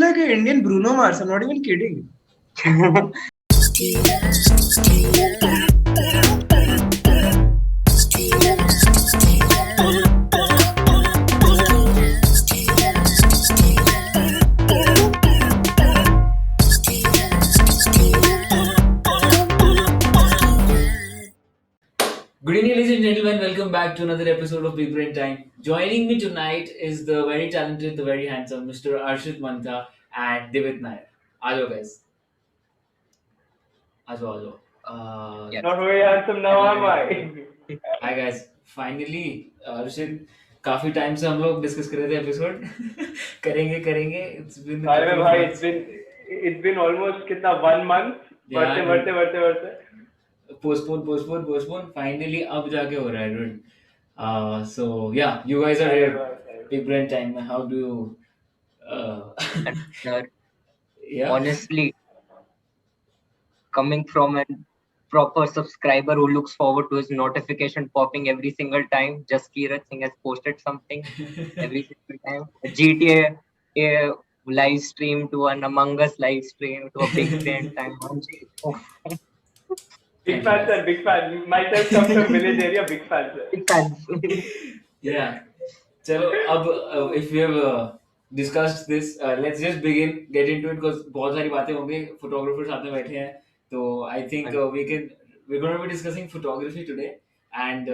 like an Indian Bruno Mars. I'm not even kidding. Good evening, ladies and gentlemen. Welcome back to another episode of Big Brain Time. Joining me tonight is the very talented, the very handsome Mr. Arshit Mantha and Divit Nair. Ajo guys. Ajo. Yes. Not very handsome now, am I? Hi guys. Finally, Arshit, काफी time से हम लोग discuss कर रहे थे episode करेंगे It's been a अरे couple of भाई, months. it's been almost कितना 1 month. Yeah, बढ़ते. postpone. Finally, अब जाके हो रहा है, dude. So yeah, you guys are here. Big Brain Time. How do you? And, Yeah. honestly, coming from a proper subscriber who looks forward to his notification popping every single time, just Kirat Singh has posted something every single time. A GTA a live stream to an Among Us live stream to a Big Brain Time. Oh, Big fan, sir. Big fan. Myself come from village area. Big fan, sir. big fans. Yeah. चलो अब if we have discussed this, let's just begin, get into it because बहुत सारी बातें होंगी. Photographers साथ में बैठे हैं, तो I think we're going to be discussing photography today. And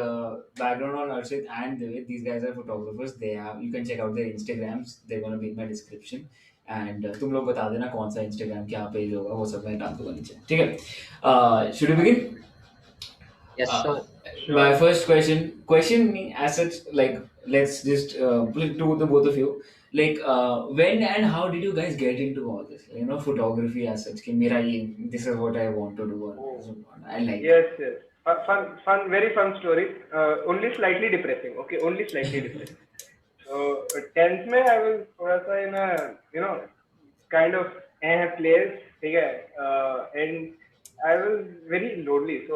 background on Arshit and Divit, these guys are photographers. You can check out their Instagrams. They're going to be in my description. And तुम लोग बता देना कौन सा Instagram क्या page होगा, वो सब मैं डाल दूंगा नीचे. ठीक है? Should we begin? Yes, sir. My first question as such, like, let's just to the both of you, like, when and how did you guys get into all this, photography as such, कि मेरा ये, this is what I want to do, or this is what I like. Yes. Fun, very fun story. Only slightly depressing. Okay, only slightly depressing. So 10th में I was थोड़ा सा in a kind of place. ठीक है, and I was very lonely. So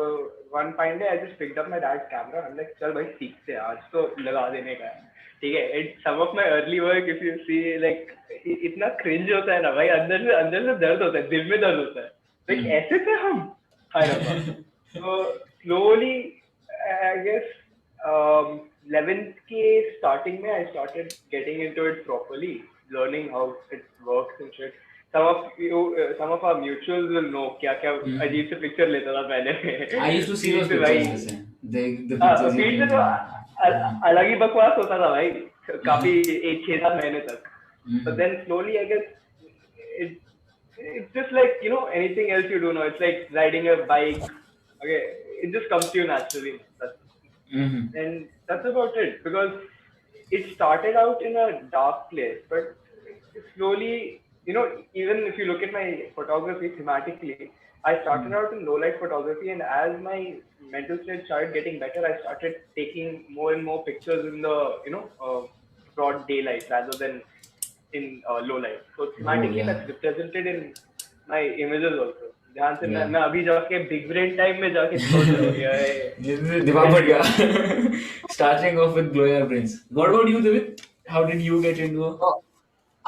one fine day I just picked up my dad's camera. I'm like, चल भाई सीखते हैं, आज तो लगा देने का है. ठीक है. And some of my early work, if you see, like, इतना cringe होता है ना भाई, अंदर से दर्द होता है, दिल में दर्द होता है. Like ऐसे थे हम. So slowly, I guess 11th के starting में I started getting into it properly, learning how it works and shit. Some of our mutuals will know क्या अजीब से picture लेता था पहले. I used to see those pictures. The pictures. Field में तो अलग ही बकवास होता था भाई, काफी 6-7 महीने तक. But then slowly, I guess it's just like, anything else you do now. It's like riding a bike. Okay, it just comes to you naturally. And that's about it, because it started out in a dark place, but slowly, even if you look at my photography thematically, I started out in low light photography, and as my mental state started getting better, I started taking more and more pictures in the broad daylight rather than in low light. So thematically, yeah. that's represented in my images also. ध्यान से Yeah. मैं अभी जाके big brain time में जाके सोच रहा हूँ यार. दिमाग फट गया. Starting off with Glow Your Brains. What about you, David? How did you get into it? So,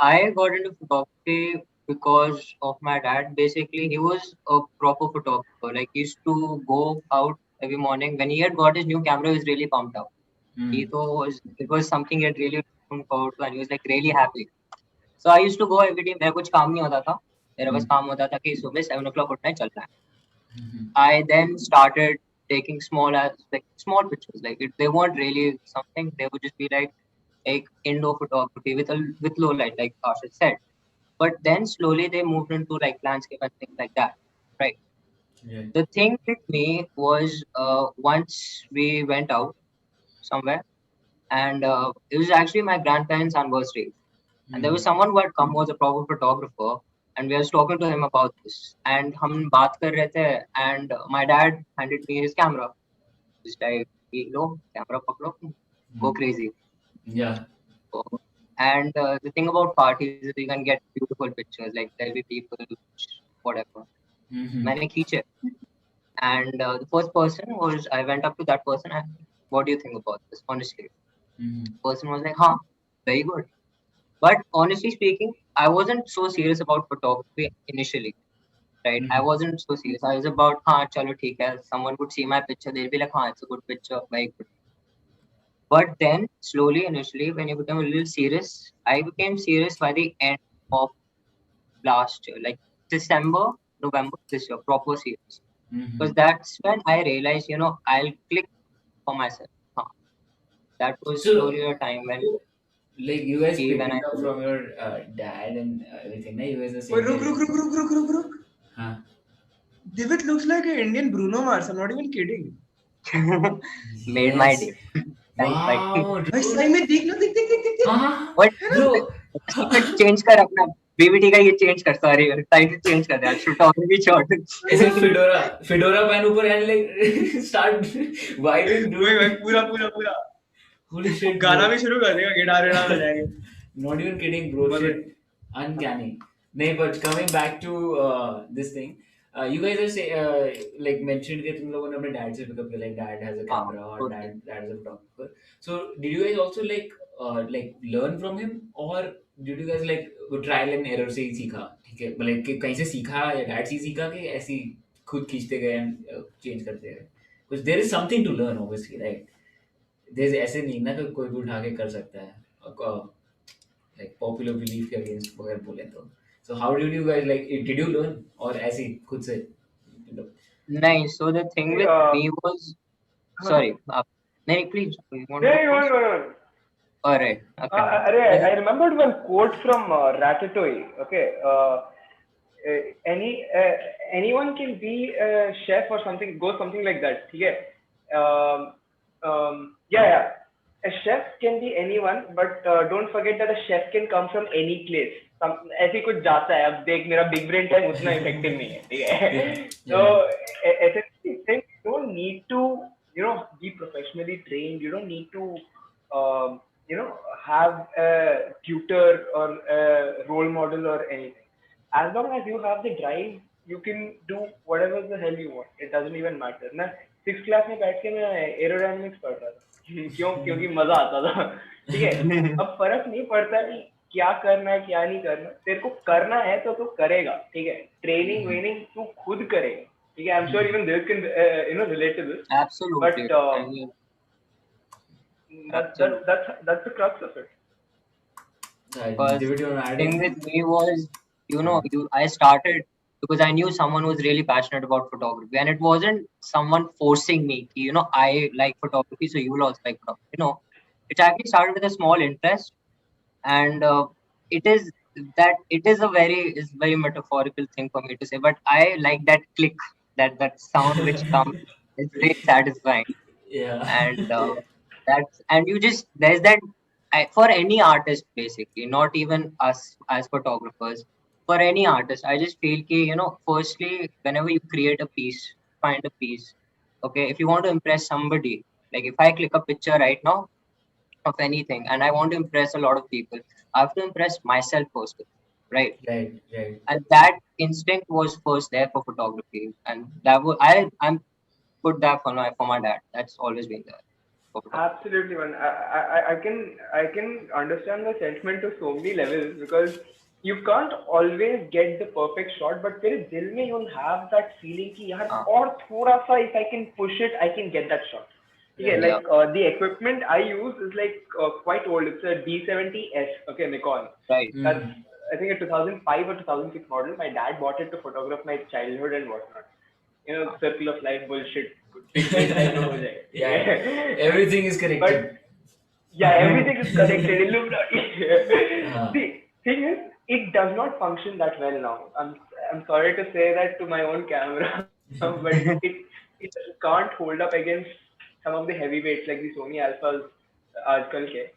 I got into photography because of my dad. Basically, he was a proper photographer. Like, he used to go out every morning. When he had got his new camera, he was really pumped up. It was something he had really looked forward to, and he was like really happy. So I used to go every day. मेरा कुछ काम नहीं होता था. मेरा बस काम होता था कि सुबह 7 o'clock उठना है, चलना है. I then started taking small pictures. Like, they weren't really something. They would just be like indoor photography with low light, like Ashit said. But then slowly they moved into like landscape and things like that, right? Yeah. The thing with me was once we went out somewhere, and it was actually my grandparents' anniversary, and there was someone who had come who was a proper photographer, and we was talking to him about this, and हम बात कर रहे थे, and my dad handed me his camera, just like, camera पकड़ो, go crazy. Yeah. And the thing about parties is you can get beautiful pictures, like there'll be people, whatever. मैंने खींचे, and the first person was, I went up to that person and, what do you think about this, honestly? The person was like, very good. But honestly speaking, I wasn't so serious about photography initially. Right? I wasn't so serious. I was about, हाँ चलो ठीक है. Someone would see my picture, they'll be like, हाँ, it's a good picture, very good. But then slowly, initially, when you become a little serious, I became serious by the end of last year, like December, November this year, proper serious. Because that's when I realized, I'll click for myself. Huh. That was So, slowly a time when like, you guys see picked when it I up from your dad and everything, na? You guys are Wait, saying ruk. Huh. Divit looks like an Indian Bruno Mars. I'm not even kidding. made my Yes. day. Thanks, bye. Wow, भाई dude. सही में देखना देख हाँ, But bro. Change कर अपना BBT का ये चेंज कर, सॉरी टाइटल चेंज कर दे आज photography shot. ऐसे फिडोरा पहन ऊपर एंड लाइक स्टार्ट वाइबिंग वही भाई डूड. पूरा होली शिट गाना ब्रो. भी शुरू कर देगा गिटार विटार बजाएंगे Not even kidding, bro. मजे Shit. Uncanny. No, but coming back to this thing, you guys are say, like mentioned that तुम लोगों ने अपने dad से pick up किया, like dad has a camera or Okay. dad is a photographer. So did you guys also like learn from him or did you guys like वो trial and error से ही सीखा? ठीक है, मतलब कि कहीं से सीखा या dad से ही सीखा कि ऐसे ही खुद खींचते गए and change करते गए? Because there is something to learn, obviously, right? There's ऐसे नहीं ना कि कोई भी उठा के कर सकता है. Like popular belief के against अगर बोले तो. So how did you guys like? Did you learn or ऐसे ही खुद से? Nice. So the thing with me was, sorry. No, please. You want to Yeah, go first? no. All right. Okay. I remembered one quote from Ratatouille. Okay, anyone can be a chef or something. Goes something like that. Yeah. Yeah. A chef can be anyone, but don't forget that a chef can come from any place. ऐसे कुछ जाता है. अब देख मेरा big brain time उतना effective नहीं है. ठीक है. So essentially, you don't need to be professionally trained. You don't need to have a tutor or a role model or anything. As long as you have the drive, you can do whatever the hell you want. It doesn't even matter. ना 6th class में बैठ के मैं aerodynamics पढ़ रहा था. क्योंकि मजा आता था. ठीक है. अब फर्क नहीं पड़ता कि क्या करना है क्या नहीं करना. तेरे को करना है तो तू करेगा. ठीक है. ट्रेनिंग वेनिंग तू खुद करेगा. ठीक है. I'm sure even this can relate to this. Absolutely. But that's the crux of it. But David, you want to the add thing anything? with me was, I started because I knew someone who was really passionate about photography, and it wasn't someone forcing me. I like photography, so you will also like photography. It actually started with a small interest, and it is is very metaphorical thing for me to say, but I like that click, that sound which comes. It's very satisfying, Yeah. and you just there's that for any artist basically, not even us as photographers, for any artist I just feel ki, firstly whenever you create a piece, find a piece, okay, if you want to impress somebody, like if I click a picture right now of anything and I want to impress a lot of people, I have to impress myself first, right? Right. And that instinct was first there for photography, and that was I'm put that for my dad. That's always been there for photography. Absolutely, man. I can understand the sentiment to so many levels because you can't always get the perfect shot, but तेरे दिल में you'll have that feeling कि यार और थोड़ा सा if I can push it, I can get that shot. Yeah, like the equipment I use is like quite old. It's a D70S, okay, Nikon. Right. That's I think a 2005 or 2006 model. My dad bought it to photograph my childhood and whatnot. Circle of life bullshit. Yeah. Everything is connected. But yeah, everything is connected. Illuminati. The thing is, it does not function that well now. I'm sorry to say that to my own camera, but it can't hold up against some of the heavyweights like the Sony Alphas आजकल के.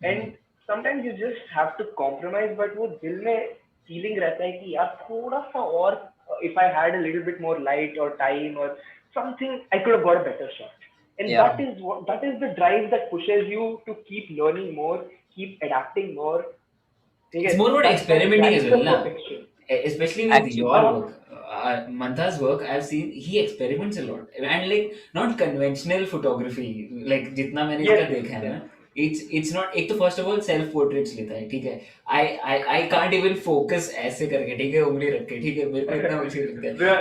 And sometimes you just have to compromise, but वो दिल में feeling रहता है कि यार थोड़ा सा और if I had a little bit more light or time or something, I could have got a better shot. And that is the drive that pushes you to keep learning more, keep adapting more. It's more about experimenting as well, na? Perfection. Especially with your work. Mantha's work, I've seen he experiments a lot, and like not conventional photography, like जितना मैंने इसका देखा है ना, it's not, एक तो first of all self portraits लेता है, ठीक है, आई कांट इवन फोकस ऐसे करके, ठीक है, उंगली रख के, ठीक है, मेरे को इतना मुश्किल लगता है.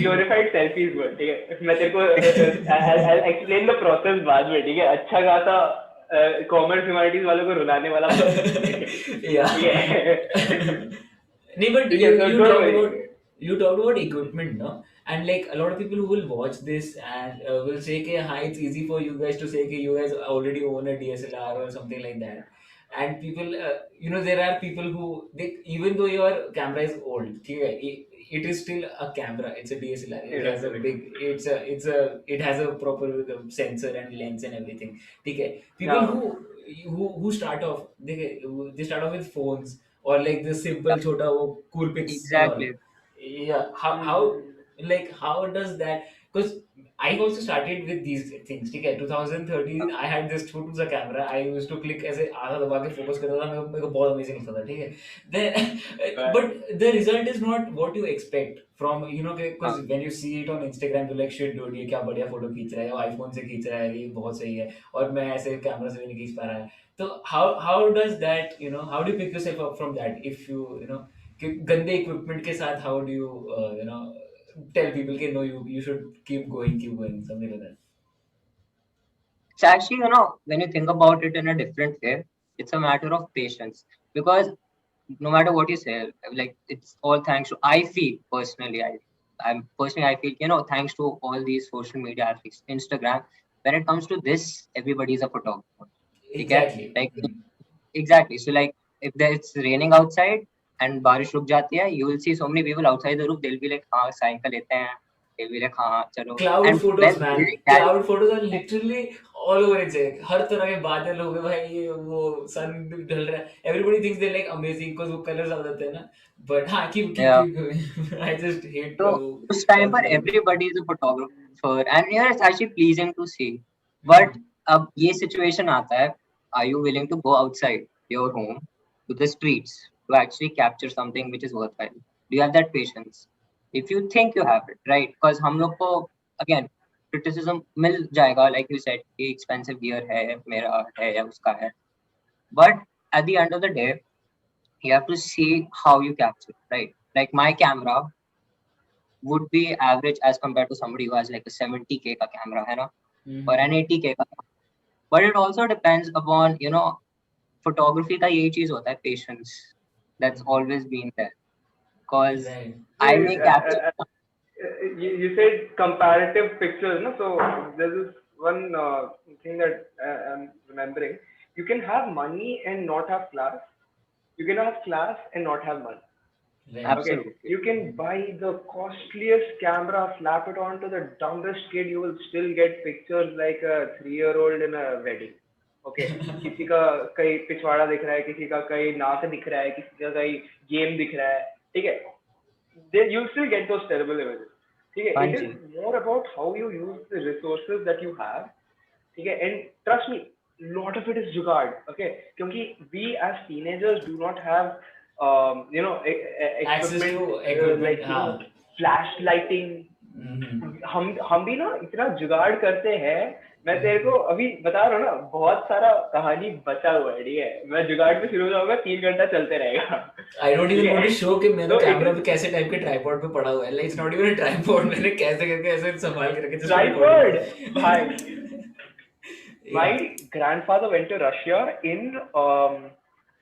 ग्लोरिफाइड सेल्फीज बोल, ठीक है, मैं तेरे को I'll explain the process बाद में, ठीक है, अच्छा खासा कॉमर्स ह्यूमैनिटीज वालों को रुलाने वाला Yeah. No, but ठीक है, so don't worry. you talked about equipment, no? And like a lot of people who will watch this and will say, "Okay, hi, it's easy for you guys to say, okay, you guys already own a DSLR or something like that." And people, there are people who even though your camera is old, okay, it is still a camera. It's a DSLR. It has a big. It has a proper sensor and lens and everything. Okay, people Yeah. who start off, they start off with phones or like the simple chota wo cool pics and all. Exactly. Yeah, how does that, because I also started with these things, ठीक है, 2013 I had this छोटू सा camera, I used to click ऐसे आधा दबा के focus करता था, मेरे को बहुत amazing लगता था, ठीक है, then but the result is not what you expect from, because when you see it on Instagram you're like, shit dude, ये क्या बढ़िया फोटो खींच रहा है, वो iPhone से खींच रहा है, ये बहुत सही है, और मैं ऐसे कैमरा से भी नहीं खींच पा रहा है. तो how does that, how do you pick yourself up from that, if you know कि गंदे इक्विपमेंट के साथ how do you tell people कि no, you should keep going something like that. So actually, when you think about it in a different way, it's a matter of patience. Because no matter what you say, like it's all thanks to, I feel personally, I feel, thanks to all these social media apps, Instagram, when it comes to this, everybody is a photographer. Okay? Exactly. Like exactly. So like if it's raining outside and बारिश रुक जाती है, you will see so many people outside the roof. They'll be like, हाँ cycle लेते हैं. They'll be like, हाँ चलो. Cloud And photos, when man. Cloud photos are literally all over it. हर तरह के बादल हो गए भाई, ये वो सन ढल रहा है. Everybody thinks they're like amazing because वो colors आ जाते हैं ना. But हाँ, keep yeah. going. I just hate. So उस time पर everybody is a photographer, and it's actually pleasing to see. But अब ये situation आता है, are you willing to go outside your home to the streets to actually capture something which is worthwhile? Do you have that patience? If you think you have it, right? Because हम लोग को again criticism मिल जाएगा, like you said, कि expensive gear है, मेरा है या उसका है. But at the end of the day, you have to see how you capture, right? Like my camera would be average as compared to somebody who has like a 70K ka camera, है ना, or an 80K ka. But it also depends upon, photography का यही चीज होता है, patience. That's always been there. Because I may capture. You said comparative pictures, no? So there's this one thing that I'm remembering. You can have money and not have class. You can have class and not have money. Right. Absolutely. Okay. You can buy the costliest camera, slap it onto the dumbest kid, you will still get pictures like a 3-year-old in a wedding. Okay. किसी का कहीं पिछवाड़ा दिख रहा है, किसी का कहीं नाक दिख रहा है, किसी का कहीं गेम दिख रहा है, ठीक है. Then you still get those terrible images. Okay, it is more about how you use the resources that you have. Okay, and trust me, lot of it is jugaad. Okay, because we as teenagers do not have, Access to equipment like flash lighting. हम भी ना इतना जुगाड़ करते हैं. मैं तेरे को अभी बता रहा हूँ ना, बहुत सारा कहानी बचा हुआ है, ठीक है. मैं जुगाड़ पे शुरू हो जाऊंगा, 3 घंटा चलते रहेगा. I don't even want to show कि मेरा कैमरा पे कैसे टाइप के ट्राइपॉड पे पड़ा हुआ है. Like it's not even a tripod. मैंने कैसे करके ऐसे संभाल के रखे. Tripod, भाई. My grandfather went to Russia in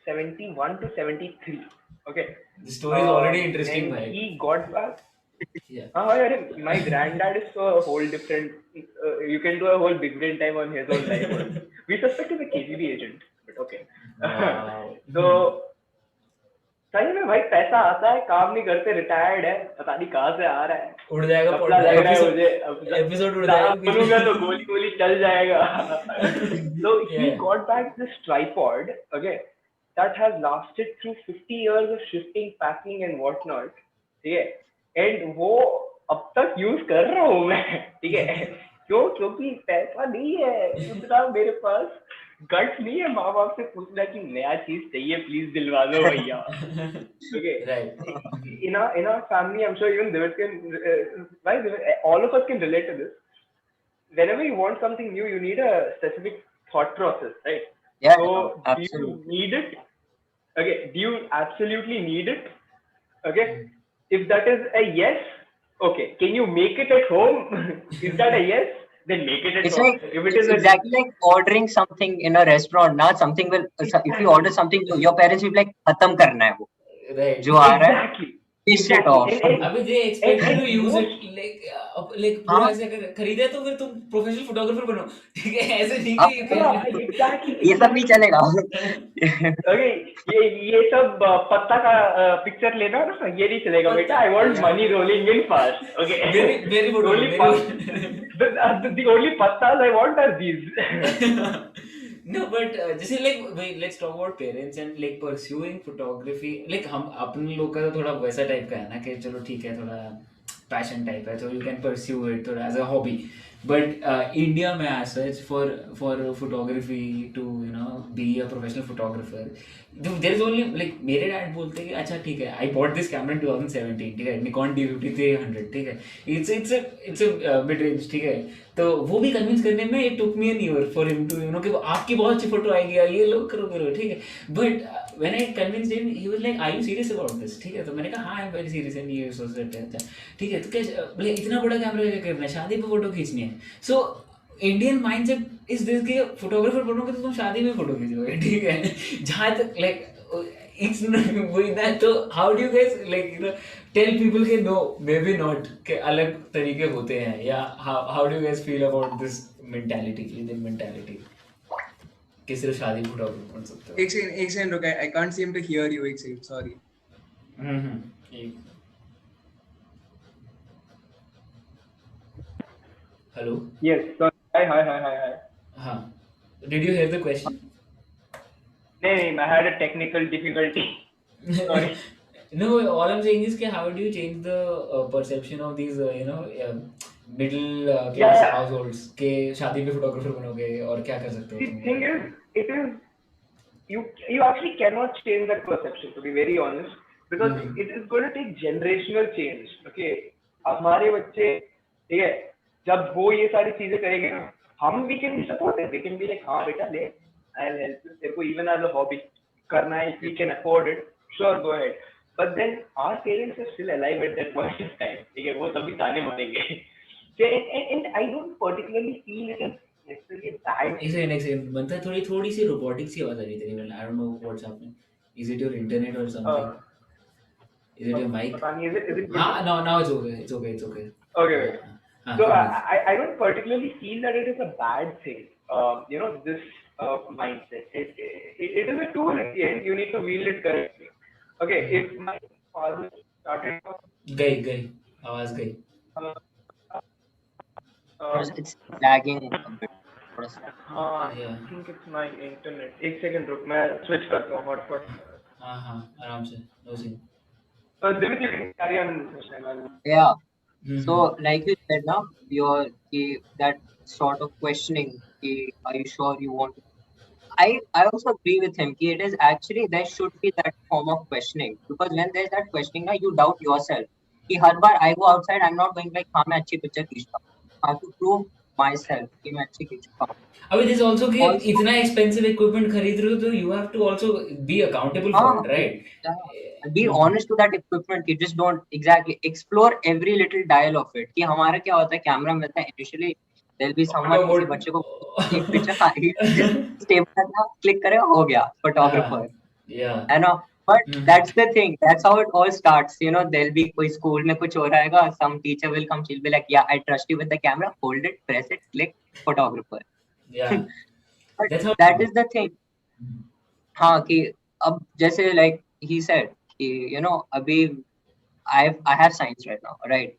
71 to 73. Okay. The story is already interesting, and bhai. he got back. Yeah. My granddad is a whole different. You can do a whole big brain time on his own life. We suspect he's a KGB agent, but okay. Wow. So सही में भाई पैसा आता है, काम नहीं करते, retired है, पता नहीं कहाँ से आ रहा है. उड़ जाएगा लग रहा है मुझे, एपिसोड उड़ जाएगा, बोलूंगा तो गोली चल जाएगा. So he got back this tripod, okay, that has lasted through 50 years of shifting, packing and whatnot. ठीक है, and वो अब तक यूज कर रहा हूँ मैं, ठीक है. क्यों? क्योंकि पैसा नहीं है उतना मेरे पास, गट्स नहीं है माँ बाप से पूछना कि नया चीज चाहिए, प्लीज दिलवा दो भैया. Okay. Right. In our family, I'm sure even Divit can, all of us can relate to this. Whenever you want something new, you need a specific thought process, right? Yeah, So do you absolutely. need it? Okay, do you absolutely need it? Okay, if that is a yes, okay, can you make it at home? Is that a yes? Then make it at It's home. like If it it's is a exactly like ordering something in a restaurant. Now something will if you order something, your parents will be like खत्म करना है वो Right. जो आ रहा है, exactly, finish it exactly, off. अबे they expect you to and use most it like पूरा हाँ ऐसे अगर खरीदा है तो फिर तुम प्रोफेशनल फोटोग्राफर बनो, ठीक है, ऐसे नहीं हाँ कि you yeah, can exactly, ये सब नहीं exactly. चलेगा. अरे ये सब पत्ता का पिक्चर लेना ना ये नहीं चलेगा बेटा. I want Yeah. money rolling in fast. Okay. very The only the only pattas I want are these. No, but जैसे like wait, let's talk about parents and like pursuing photography. Like हम अपने लोग का तो थोड़ा वैसा type का है ना कि चलो ठीक है थोड़ा पैशन टाइप है तो you can pursue it थोड़ा as a hobby. But India में as such for photography to you know be a professional photographer, there is only like मेरे डैड बोलते हैं कि अच्छा ठीक है I bought this camera in 2017 ठीक है Nikon D5300 ठीक है it's a mid range ठीक है तो वो भी कन्विंस करने में it took me an year for him to you know कि आपकी बहुत अच्छी फोटो आएगी यार ये लो करो ठीक है but when I convinced him he was like are you serious about this ठीक है तो मैंने कहा हाँ I'm very serious and ये सोच रहे थे ठीक है तो क्या बोले इतना बड़ा कैमरा क्या करना है शादी पे फोटो खींचनी है so Indian mindset is this कि फोटोग्राफर बनोगे तो तुम शादी में फोटो खींचोगे ठीक है जहाँ तक लाइक it's वही ना तो how do you guys like you know tell people कि no maybe not कि अलग तरीके होते हैं या how do you guys feel about this mentality Indian mentality कि सिर्फ शादी फोटोग्राफर बन सकते हो एक सेकंड रुक I can't seem to hear you एक second sorry. Hello Yes. So, hi. हाँ did you hear the question नहीं, I had a technical difficulty. Sorry. No, all I'm saying is कि how do you change the perception of these you know middle class Yeah. households कि शादी पे photographer बनोगे और क्या कर सकते हो The तुम thing is, it is you actually cannot change that perception, to be very honest, because it is going to take generational change. Okay, हमारे बच्चे ठीक है जब वो ये सारी चीजें करेंगे ना हम we can be supportive, we can be like हाँ बेटा ले I'll help you तेरे को even as a hobby करना है if we can afford it sure go ahead, but then our parents are still alive at that point in time ठीक है वो तभी ताने मारेंगे. And I don't particularly feel it as necessarily a bad. एक second बनता है थोड़ी सी रोबोटिक सी आवाज आ रही है तेरी I don't know what's happening is it your internet or something is it your mic पता नहीं, is it हाँ now it's okay okay. हाँ So continue. I don't particularly feel that it is a bad thing. You know this mindset. It is a tool at the end. You need to wield it correctly. Okay. If my father started. गई आवाज गई It's lagging a bit. थोड़ा सा. Yeah. I think it's my internet. एक second रुक मैं switch करता हूँ hotspot. हाँ आराम से no scene Divyat, you can carry on. Yeah. So like you said now, that sort of questioning, are you sure you want to? I also agree with him. It is actually there should be that form of questioning because when there's that questioning, now you doubt yourself. Her bar I go outside, I'm not going like हाँ मैं अच्छी picture खींचता हूँ. I have to prove myself कि मैं अच्छी खींच पाऊँ. अभी this also कि Also- इतना expensive equipment खरीद रहे हो तो you have to also be accountable for it right Be honest to that equipment. You just don't exactly explore every little dial of it. कि हमारा क्या होता है कैमरा मिलता है initially there'll be someone किसी बच्चे को एक picture stable करना click करे हो गया photographer. yeah है ना but that's the thing, that's how it all starts, you know. There'll be कोई school में कुछ हो रहेगा, some teacher will come, she'll be like yeah I trust you with the camera, hold it, press it, click, photographer. yeah But that's how that is the thing. हाँ कि अब जैसे like he said कि you know अभी I have science right now, right?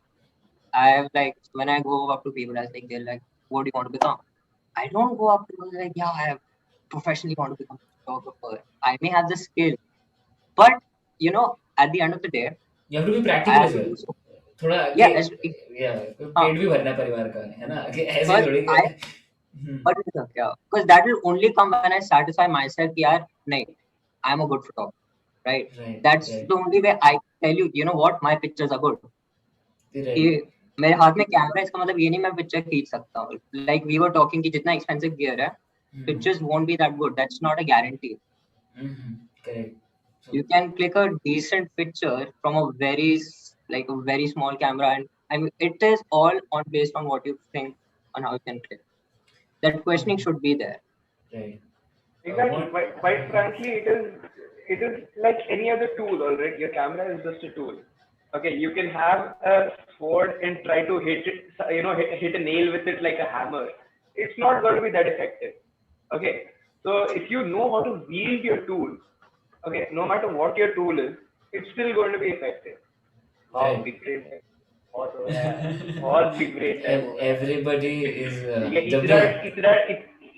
I have like when I go up to people I think they're like what do you want to become? I don't go up to people like yeah I have professionally want to become a photographer. I may have the skill but you know at the end of the day you have to be I practical have as to well do so. थोड़ा Yeah, पेट भी भरना परिवार का है ना कि ऐसे But थोड़ी but yeah, because that will only come when I satisfy myself कि यार नहीं I'm a good photographer, right? That's the only way I tell you, you know what, my pictures are good. कि मेरे हाथ में camera है इसका मतलब ये नहीं मैं पिक्चर खींच सकता हूँ. Like we were talking कि जितना expensive gear है pictures won't be that good. That's not a guarantee. Correct. So, You can click a decent picture from a like a very small camera, and I mean it is all on based on what you think on how you can click. That questioning should be there. right. Exactly. What? Quite frankly, it is like any other tool. All right, your camera is just a tool. Okay, you can have a sword and try to hit it, hit a nail with it like a hammer. It's not going to be that effective. Okay, so if you know how to wield your tool, okay, no matter what your tool is, it's still going to be effective. Wow, Right. big brain है बहुत हो रहा है बहुत big brain है वो है Everybody is ठीक है जब इतना भी इतना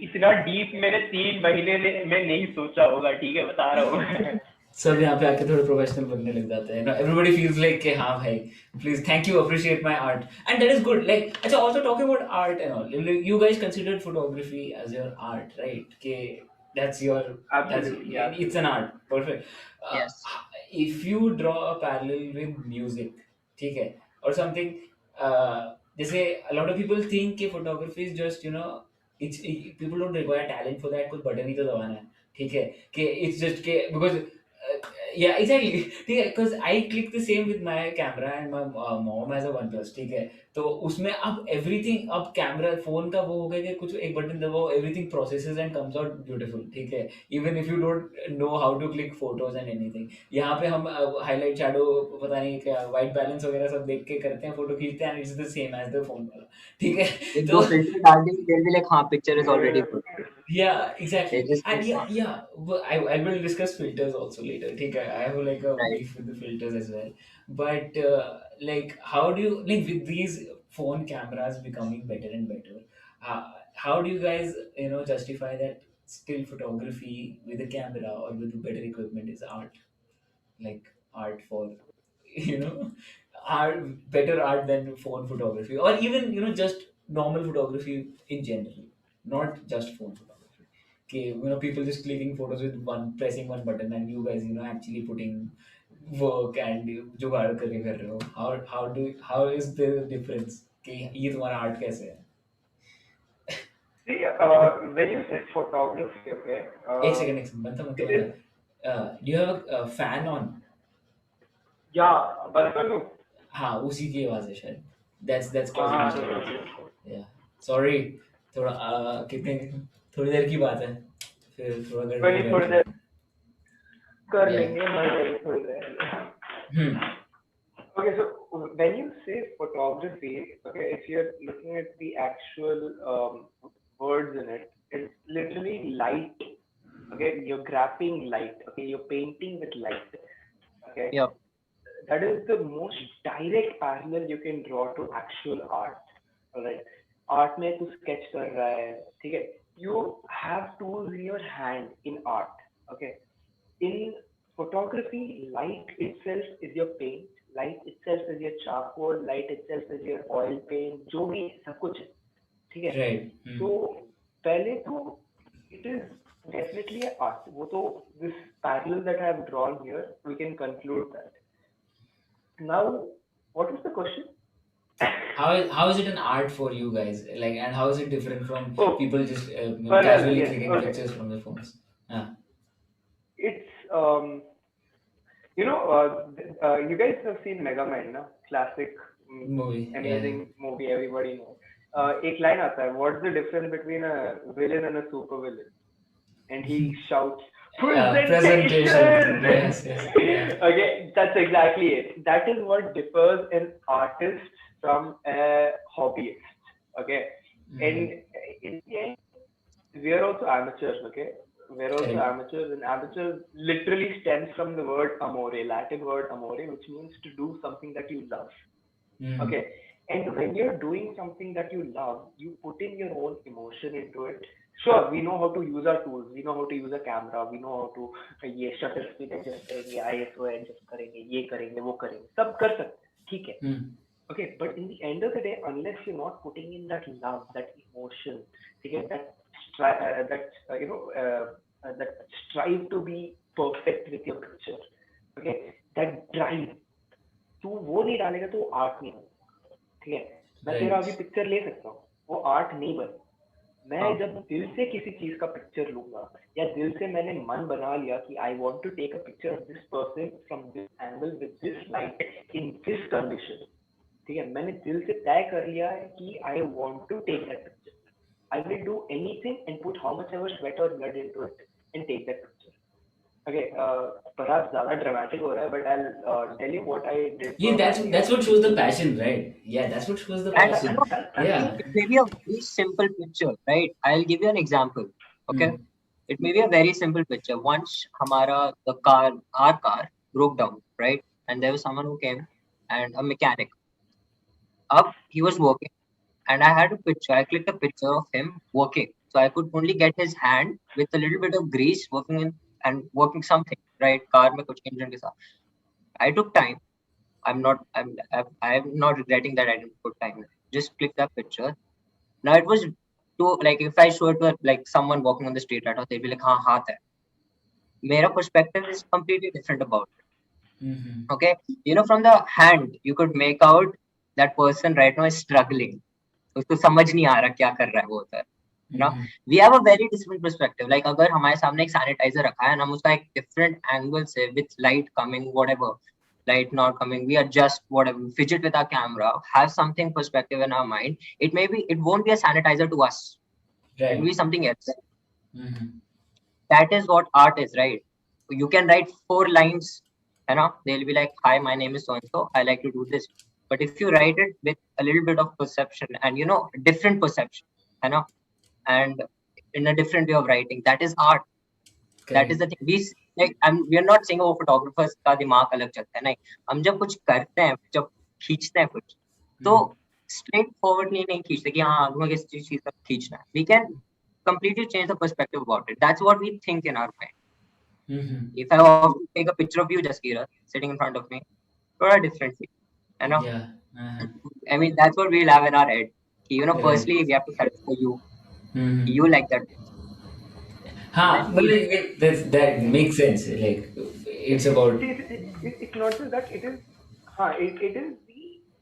इतना डीप मैंने 3 महीने में नहीं सोचा होगा ठीक है बता रहा हूँ सब यहाँ पे आके थोड़े प्रोफेशनल बनने लग जाते हैं ना एवरीबॉडी फील्स लाइक कि हाँ भाई please thank you appreciate my art and that is good like अच्छा also talking about art and all you guys consider photography as your art right के that's your absolutely it's an art perfect Yes. if you draw a parallel with music ठीक है or something जैसे a lot of people think कि photography is just people don't require talent for that कुछ button ही तो दबाना है ठीक है कि it's just के because yeah exactly ठीक है because I click the same with my camera and my mom has a OnePlus ठीक है तो उसमें अब एवरीथिंग अब कैमरा फोन का वो हो गया कि कुछ एक बटन दबाओ everything processes and comes out beautiful ठीक है even if you don't know how to click photos and anything यहाँ पे हम हाईलाइट शैडो पता नहीं क्या वाइट बैलेंस वगैरह सब देख के करते हैं फोटो खींचते हैं it's the same as the phone वाला ठीक है एक तो दो फिल्टर डाल देंगे they'll be like हाँ picture is already good. yeah exactly They just and click yeah on I will discuss filters also later ठीक है I have like a right. beef with the filters as well but like how do you like with these phone cameras becoming better and better how do you guys justify that still photography with a camera or with better equipment is art like art for you know art better art than phone photography or even just normal photography in general not just phone photography okay people just clicking photos with one pressing one button and you guys actually putting work and जुगाड़ करके कर रहे हो how is the difference कि ये तुम्हारा art कैसे है See, when you say photography, okay, एक सेकंड बनता बनता it is, बनता do you have a fan on yeah, but no, हाँ उसी की आवाज है शायद that's causing हाँ, disturbance yeah sorry थोड़ा कितने थोड़ी देर की बात है फिर थोड़ा देर कोई में नहीं बैठ थोड़ी देर कर yeah लेंगे मर जाएगी थोड़ी देर hmm Okay, so when you say photography, okay, if you're looking at the actual words in it, it's literally light. Okay, you're grabbing light. Okay, you're painting with light. Okay, Yep. that is the most direct parallel you can draw to actual art. Alright, art में तू sketch कर रहा है, ठीक है? You have tools in your hand in art. Okay, in photography, light itself is your paint, light itself is your charcoal, light itself is your oil paint, जो भी है, सब कुछ है, ठीक है? right तो पहले तो it is definitely an art. वो तो this parallel that I have drawn here, we can conclude that. Now, what was the question? how is it an art for you guys like and how is it different from Oh, people just well, casually yes, clicking okay. pictures from their phones It's you guys have seen Mega Man, no? Classic, movie amazing movie. Everybody knows. एक line आता है. What's the difference between a villain and a super villain? And he shouts, presentation yes yeah. Okay, that's exactly it. That is what differs an artist from a hobbyist. Okay, and in the end, we are also amateurs. Okay, we're also Correct. amateurs, and amateurs literally stems from the word amore, Latin word amore, which means to do something that you love. Okay, and when you're doing something that you love, you put in your own emotion into it. Sure, we know how to use our tools, we know how to use a camera, we know how to ये shutter speed adjust करेंगे, ISO adjust करेंगे, ये करेंगे, वो करेंगे, सब कर सकते, ठीक है. Okay, but in the end of the day, unless you're not putting in that love, that emotion, okay, that strive to be perfect with your picture, okay, that drive, तू वो नहीं डालेगा तो आर्ट नहीं होगा, ठीक है? मैं तेरा अभी पिक्चर ले सकता हूँ, वो आर्ट नहीं बन, मैं जब दिल से किसी चीज का पिक्चर लूंगा या दिल से मैंने मन बना लिया कि I want to take a picture of this person from this angle with this light in this condition, ठीक है, मैंने दिल से तय कर लिया है कि I want to take that picture, I will do anything and put how much ever sweat और blood into it and take that picture. Okay, perhaps ज़्यादा dramatic हो रहा है, but I'll tell you what I did. Yeah, that's what shows the passion, right? Yeah, that's what shows the And passion. Yeah. it may be a very simple picture, right? I'll give you an example. Okay, Hmm. it may be a very simple picture. Once our car broke down, right? And there was someone who came and a mechanic. Up, he was working, and I had a picture. I clicked a picture of him working, so I could only get his hand with a little bit of grease working something, right? Car में कुछ engine के साथ. I took time. I'm not regretting that I didn't put time. Just click that picture. Now it was like if I show it to like someone walking on the street, right? They'd be like, हाँ हाथ है. मेरा perspective is completely different about it. Mm-hmm. Okay, from the hand you could make out that person right now is struggling. उसको समझ नहीं आ रहा क्या कर रहा है वो उधर. We have a very different perspective. Like अगर हमारे सामने एक सैनिटाइजर रखा है, हम उसका एक different angle से with light coming, whatever, light not coming, we adjust whatever, fidget with our camera, have something perspective in our mind. It won't be a sanitizer to us. Right. It will be something else. Mm-hmm. That is what art is, right? You can write 4 lines, they'll be like, hi, my name is so and so, I like to do this. But if you write it with a little bit of perception and different perception, and in a different way of writing, that is art. Correct. That is the thing. We are not saying photographers का दिमाग अलग चलता है, नहीं. हम जब कुछ करते हैं, जब खींचते हैं कुछ, तो straight forward नहीं खींचते कि हाँ हमें किस चीज का खींचना है. We can completely change the perspective about it. That's what we think in our mind. Mm-hmm. If I want to take a picture of you, Jaskira, sitting in front of me, very differently, Yeah. Uh-huh. I mean, that's what we'll have in our head. Right. Firstly, we have to search for you. Mm-hmm. You like that. That makes sense. Like it's about. It's not just that. It is. It is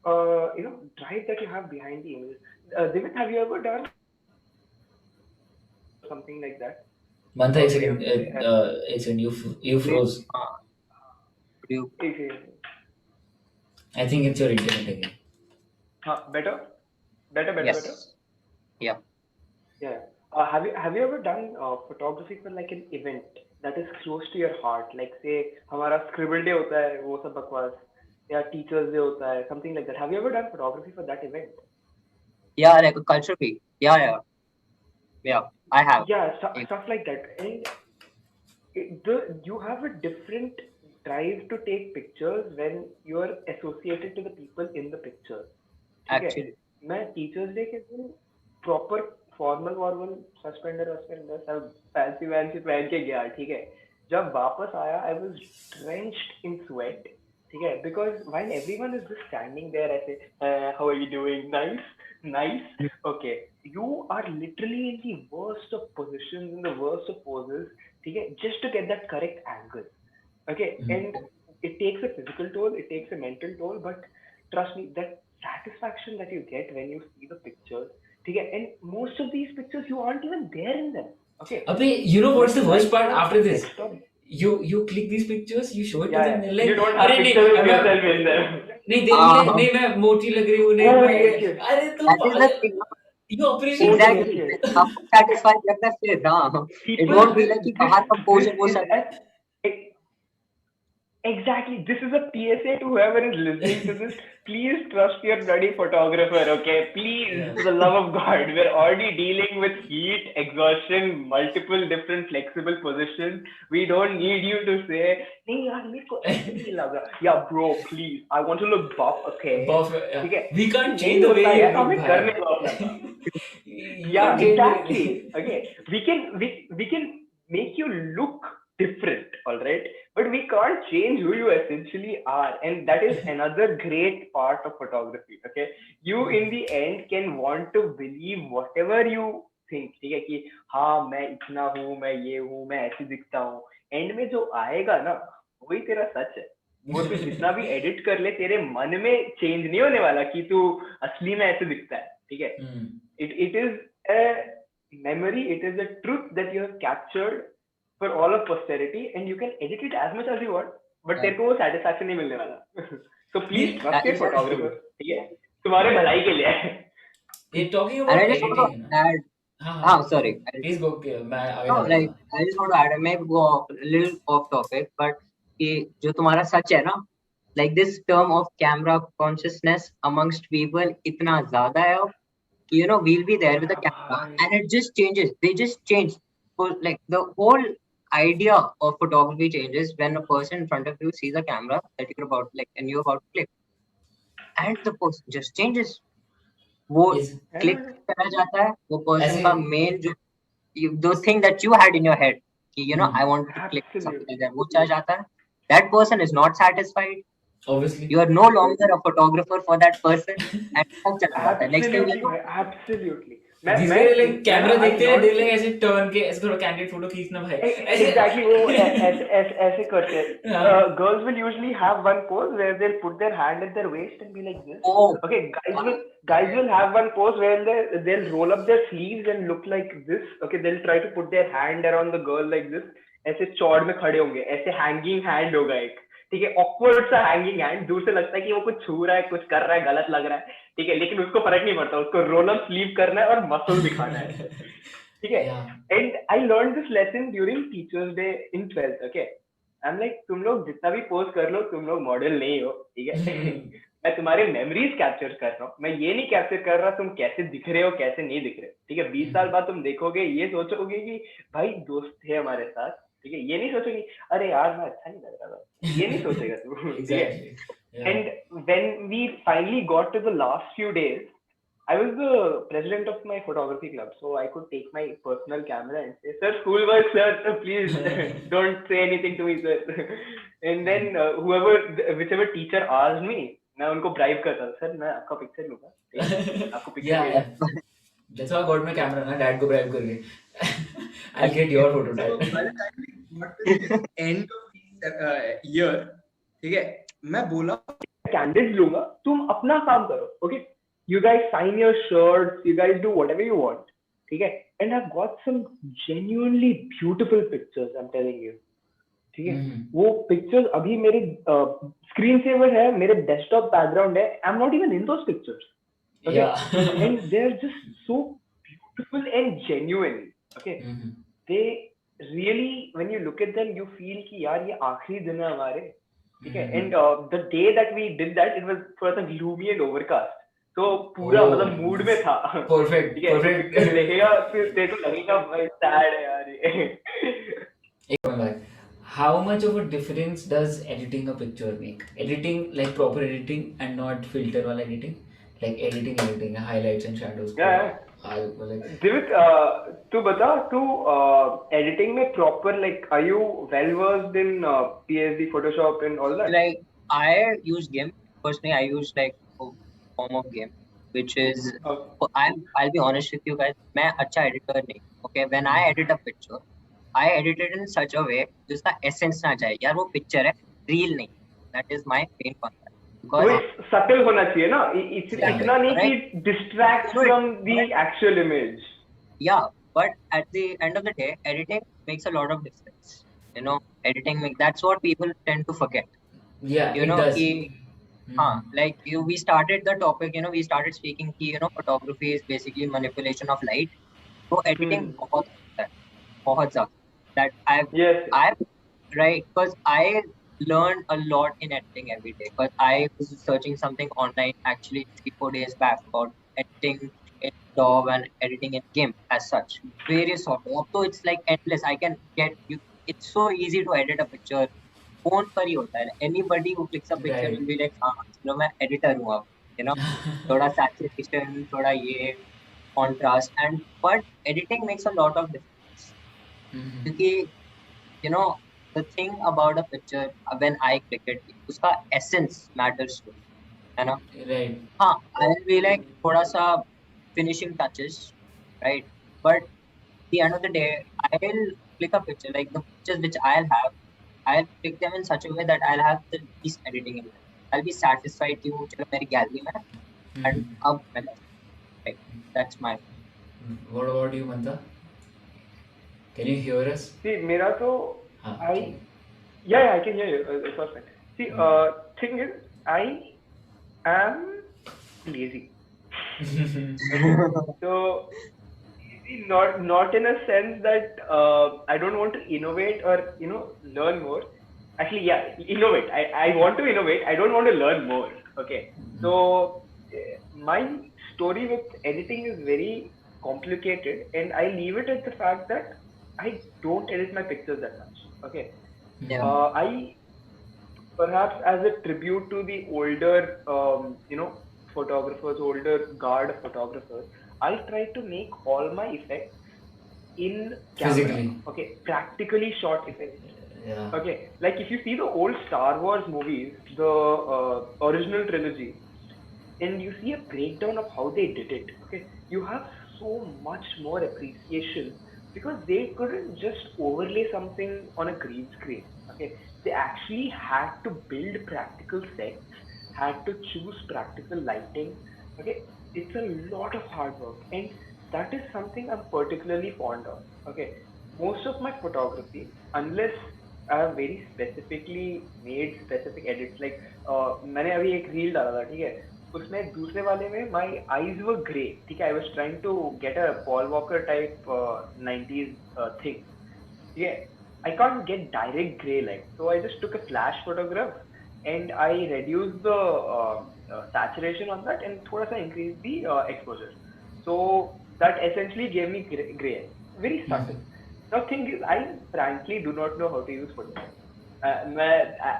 the drive that you have behind the image. Divit, have you ever done something like that? Mantha, it's a you froze. I think it's your internet again. Better. Yes. Yeah. Yeah. Have you ever done photography for like an event that is close to your heart? Like say हमारा scribble day होता है, वो सब बकवास, या teachers day होता है, something like that. Have you ever done photography for that event? Yeah, like a culture week. Yeah, I have. Yeah, stuff like that. And you have a different drive to take pictures when you are associated to the people in the picture. Actually, मैं Teachers Day के दिन proper formal suspender सब fancy पहन के गया, ठीक है. जब वापस आया, I was drenched in sweat, ठीक है, because while everyone is just standing there, I say, how are you doing? Nice. Okay, you are literally in the worst of positions, in the worst of poses, ठीक है, just to get that correct angle. Okay, and it takes a physical toll, it takes a mental toll, but trust me, that satisfaction that you get when you see the pictures, okay, and most of these pictures you aren't even there in them. Okay. Abhi, you know what's the worst part after this? You click these pictures, you show it to them, like, you don't have pictures of yourself in them. नहीं मैं मोटी लग रही हूँ, नहीं अरे तुम that is the thing. You appreciate exactly. आपको satisfied लगता है फिर, हाँ. It won't be like कि बाहर compose वो सब. Exactly. This is a PSA to whoever is listening to this. Please trust your bloody photographer, okay? Please, for the love of God. We're already dealing with heat, exhaustion, multiple different flexible positions. We don't need you to say, "Nahi yaar, mere ko aise nahi lag raha." Yeah, bro, please. I want to look buff, okay? Buff, yeah. Okay. We can't change the way you look. हमें करने का. Yeah, exactly. Okay. We can make you look different, all right, but we can't change who you essentially are, and that is another great part of photography. Okay, you in the end can want to believe whatever you think, ठीक है, कि हाँ मैं इतना हूँ, मैं ये हूँ, मैं ऐसे दिखता हूँ. एंड में जो आएगा ना, वही तेरा सच है. वो तू जितना भी एडिट कर ले, तेरे मन में चेंज नहीं होने वाला कि तू असली में ऐसे दिखता है, ठीक है. It is a memory, it is a truth that you have captured for all of posterity, and you can edit it as much as you want, but तेरे को वो satisfaction नहीं मिलने वाला. So please trust your photographer. ठीक है, तुम्हारे भलाई के लिए है. Talking And about I just want editing, to add. हाँ Sorry. please go. मैं आगे No, जा रहा like था. I just want to add. I may go off, a little off topic, but कि जो तुम्हारा सच है ना, like this term of camera consciousness amongst people इतना ज़्यादा है अब कि we'll be there with the camera and it just changes. They just change. So like the whole idea of photography changes when a person in front of you sees a camera that you're about and you're about to click, and the person just changes. वो Yes. Click करा जाता है, वो person ऐसे- का main जो the thing that you had in your head कि I want to click Absolutely. something like that, वो चला जाता है. That person is not satisfied. Obviously. You are no longer a photographer for that person and सब चला जाता है. Next thing you Absolutely, know, भाई, absolutely. These guys like camera देखते हैं, they like ऐसे turn के ऐसे थोड़ा candid photo खींचना भाई. ऐसे Exactly, वो ऐसे करते हैं. हाँ. Girls will usually have one pose where they'll put their hand at their waist and be like this. oh, Okay, guys will have one pose where they'll roll up their sleeves and look like this. Okay, they'll try to put their hand around the girl like this. ऐसे चौड़ में खड़े होंगे, ऐसे hanging hand होगा एक. ठीक है, awkward सा hanging hand, दूर से लगता है कि वो कुछ छू रहा है, कुछ कर रहा है, गलत लग रहा है. ठीक है, लेकिन उसको फर्क नहीं पड़ता, उसको रोल अप स्लीव करना है और मसल दिखाना है. ठीक है. And I learn this lesson during teachers day in 12th. Okay, I am like, तुम लोग जितना भी पोज कर लो, तुम लोग मॉडल नहीं हो. ठीक है. मैं तुम्हारे मेमोरीज कैप्चर कर रहा हूँ, मैं ये नहीं कैप्चर कर रहा तुम कैसे दिख रहे हो, कैसे नहीं दिख रहे. ठीक है, 20 साल बाद तुम देखोगे, ये सोचोगे कि भाई दोस्त थे हमारे साथ. ठीक है, ये नहीं सोचोगे अरे यार मैं अच्छा नहीं लग रहा था, ये नहीं सोचेगा तू. ठीक है. And when we finally got to the last few days, I was the president of my photography club, so I could take my personal camera and say, "Sir, school work, sir. Please don't say anything to me, sir." And then whichever teacher asked me, मैं उनको bribe करता था, sir मैं आपका picture लूँगा, आपको picture Yeah. That's how I got my camera ना, dad को bribe करके. I'll get your photo, So dad. by the time we got to the end of the year, ठीक है, मैं बोला candid लूँगा, तुम अपना काम करो. Okay, you guys sign your shirts, you guys do whatever you want. ठीक है, and I've got some genuinely beautiful pictures, I'm telling you. ठीक है, वो pictures अभी मेरे screen saver है, मेरे desktop background है. I'm not even in those pictures. Okay? Yeah. And they're just so beautiful and genuine. Okay, they really, when you look at them, you feel कि यार ये आखिरी दिन है हमारे. ठीक है, and the day that we did that, it was sort of gloomy and overcast. तो पूरा मतलब मूड में था. Perfect. ठीक है, Perfect. देखेगा फिर तेरे को लगेगा भाई sad है यार ये. How much of a difference does editing a picture make? Editing, like proper editing and not filter wala editing, like editing, highlights and shadows. Yeah. Divit, तू बता, तू editing में proper, like are you well versed in PSD, Photoshop and all that? like I use GIMP. Personally, I use like a form of GIMP, which is I'll be honest with you guys, मैं अच्छा editor नहीं. Okay, when I edit a picture, I edit it in such a way जिसका essence ना जाए. यार वो picture है, real नहीं. That is my main concept. वो subtle होना चाहिए ना, इतना नहीं कि distract from the actual image. Yeah, but at the end of the day, editing makes a lot of difference. Editing that's what people tend to forget. Yeah, it does. Like we started the topic, we started speaking photography is basically manipulation of light. So editing बहुत ज़्यादा that I've right, because I learned a lot in editing every day, because I was searching something online actually 3-4 days back about editing in Adobe and editing in GIMP as such. Various software. So it's like endless. I can get you. It's so easy to edit a picture. Phone पर ही होता है. Anybody who clicks a picture will be like, हाँ, चलो मैं editor हूँ अब. थोड़ा saturation, थोड़ा ये contrast, but editing makes a lot of difference. क्योंकि the thing about a picture when I click it, उसका essence matters to me, है ना? Right. हाँ, I'll be like थोड़ा सा finishing touches, right? But at the end of the day, I'll click a picture, like the pictures which I'll click them in such a way that I'll have the least editing in it. I'll be satisfied कि वो चलो मेरी gallery में and अब मैं, right? That's my. What about you, Manta? Can you hear us? See, मेरा तो हाँ, I ठीक yeah, I can hear you. It's perfect. See, thing is, I am lazy. Okay, so not in a sense that I don't want to innovate or learn more. Actually, yeah, innovate. I want to innovate. I don't want to learn more. Okay, so my story with editing is very complicated, and I leave it at the fact that I don't edit my pictures that much. Okay, Yeah. I perhaps as a tribute to the older, photographers, older guard of photographers, I try to make all my effects in camera. Physically. Okay, practically shot effects. Yeah. Okay, like if you see the old Star Wars movies, the original trilogy, and you see a breakdown of how they did it, okay, you have so much more appreciation because they couldn't just overlay something on a green screen. Okay, they actually had to build practical sets, had to choose practical lighting. Okay, it's a lot of hard work, and that is something I'm particularly fond of. Okay, most of my photography, unless I have very specifically made specific edits, like मैंने अभी एक reel डाला था, ठीक है, उसमें दूसरे वाले में my eyes were grey, ठीक है, I was trying to get a Paul Walker type 90s thing, ठीक है, I can't get direct grey light, so I just took a flash photograph and I reduced the saturation on that and थोड़ा सा increased the exposure, so that essentially gave me grey, very subtle. Now thing is, I frankly do not know how to use Photoshop. मैं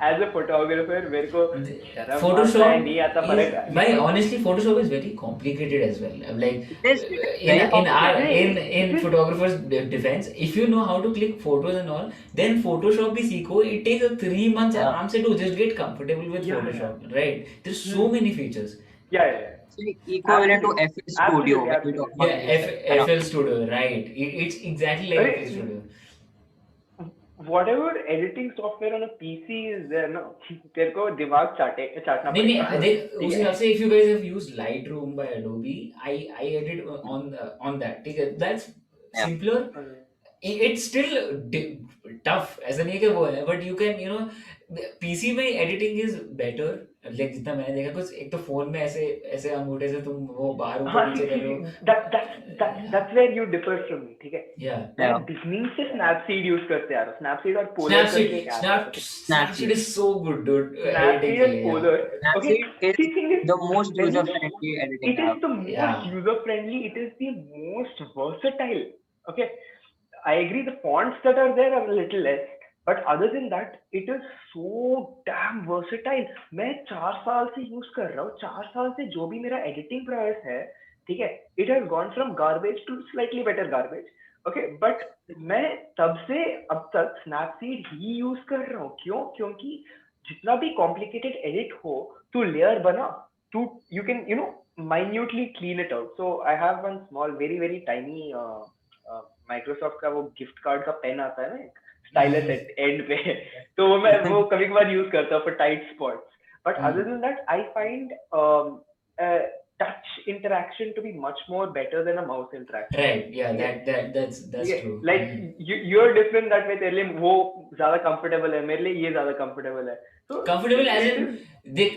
as a photographer मेरे को शर्म आता है, नहीं आता फर्क है. But honestly, Photoshop is very complicated as well. Like It is very complicated. in photographers' defense, if you know how to click photos and all, then Photoshop भी सीखो. It takes 3 months आराम से to just get comfortable with Yeah. Photoshop, right? There's so many features. Yeah. It's equivalent to FL Studio. Absolutely, when we talk about Yeah, this. FL Studio, right? It's exactly like Right. FL Studio. Whatever editing software on a PC is there, no, तेरे को दिमाग चाटना नहीं पड़ेगा. देख उस हिसाब से if you guys have used Lightroom by Adobe, I edit on that, ठीक है, that's Yeah. simpler. It's still tough ऐसा नहीं है कि वो है, but you can PC में editing is better, like जितना मैंने देखा, कुछ एक तो फोन में ऐसे अंगूठे से तुम वो बाहर ऊपर नीचे कर रहे हो. That's where you differ from me, ठीक है. Yeah. मैं beginning से Snapseed यूज करते आ रहा हूँ. Snapseed और Polar करके एक app है. Snapseed is so good, dude. Snapseed and Polar. Okay, Snapseed is thing is the most user-friendly editing it is app. the most Yeah. user-friendly. It is the most versatile. Okay, I agree. The fonts that are there are a little less, but other than that, it is so damn versatile. मैं 4 साल से use कर रहा हूँ. 4 साल से जो भी मेरा एडिटिंग प्रयास है, ठीक है, it has gone from garbage to slightly better garbage. Okay, but मैं तब से अब तक Snapseed ही यूज कर रहा हूँ. क्यों? क्योंकि जितना भी complicated edit हो, तू layer बना, you can minutely clean it out. So I have one small, very very tiny Microsoft का वो गिफ्ट कार्ड का पेन आता है ना, स्टाइलस एंड पे, तो मैं वो कभी कभार यूज करता हूँ for tight spots. But other than that I find touch interaction to be much more better than a mouse interaction. Right, yeah, that's true. Like you're different that way. तेरे लिए वो ज़्यादा comfortable है, मेरे लिए ये ज़्यादा comfortable है. So comfortable as in they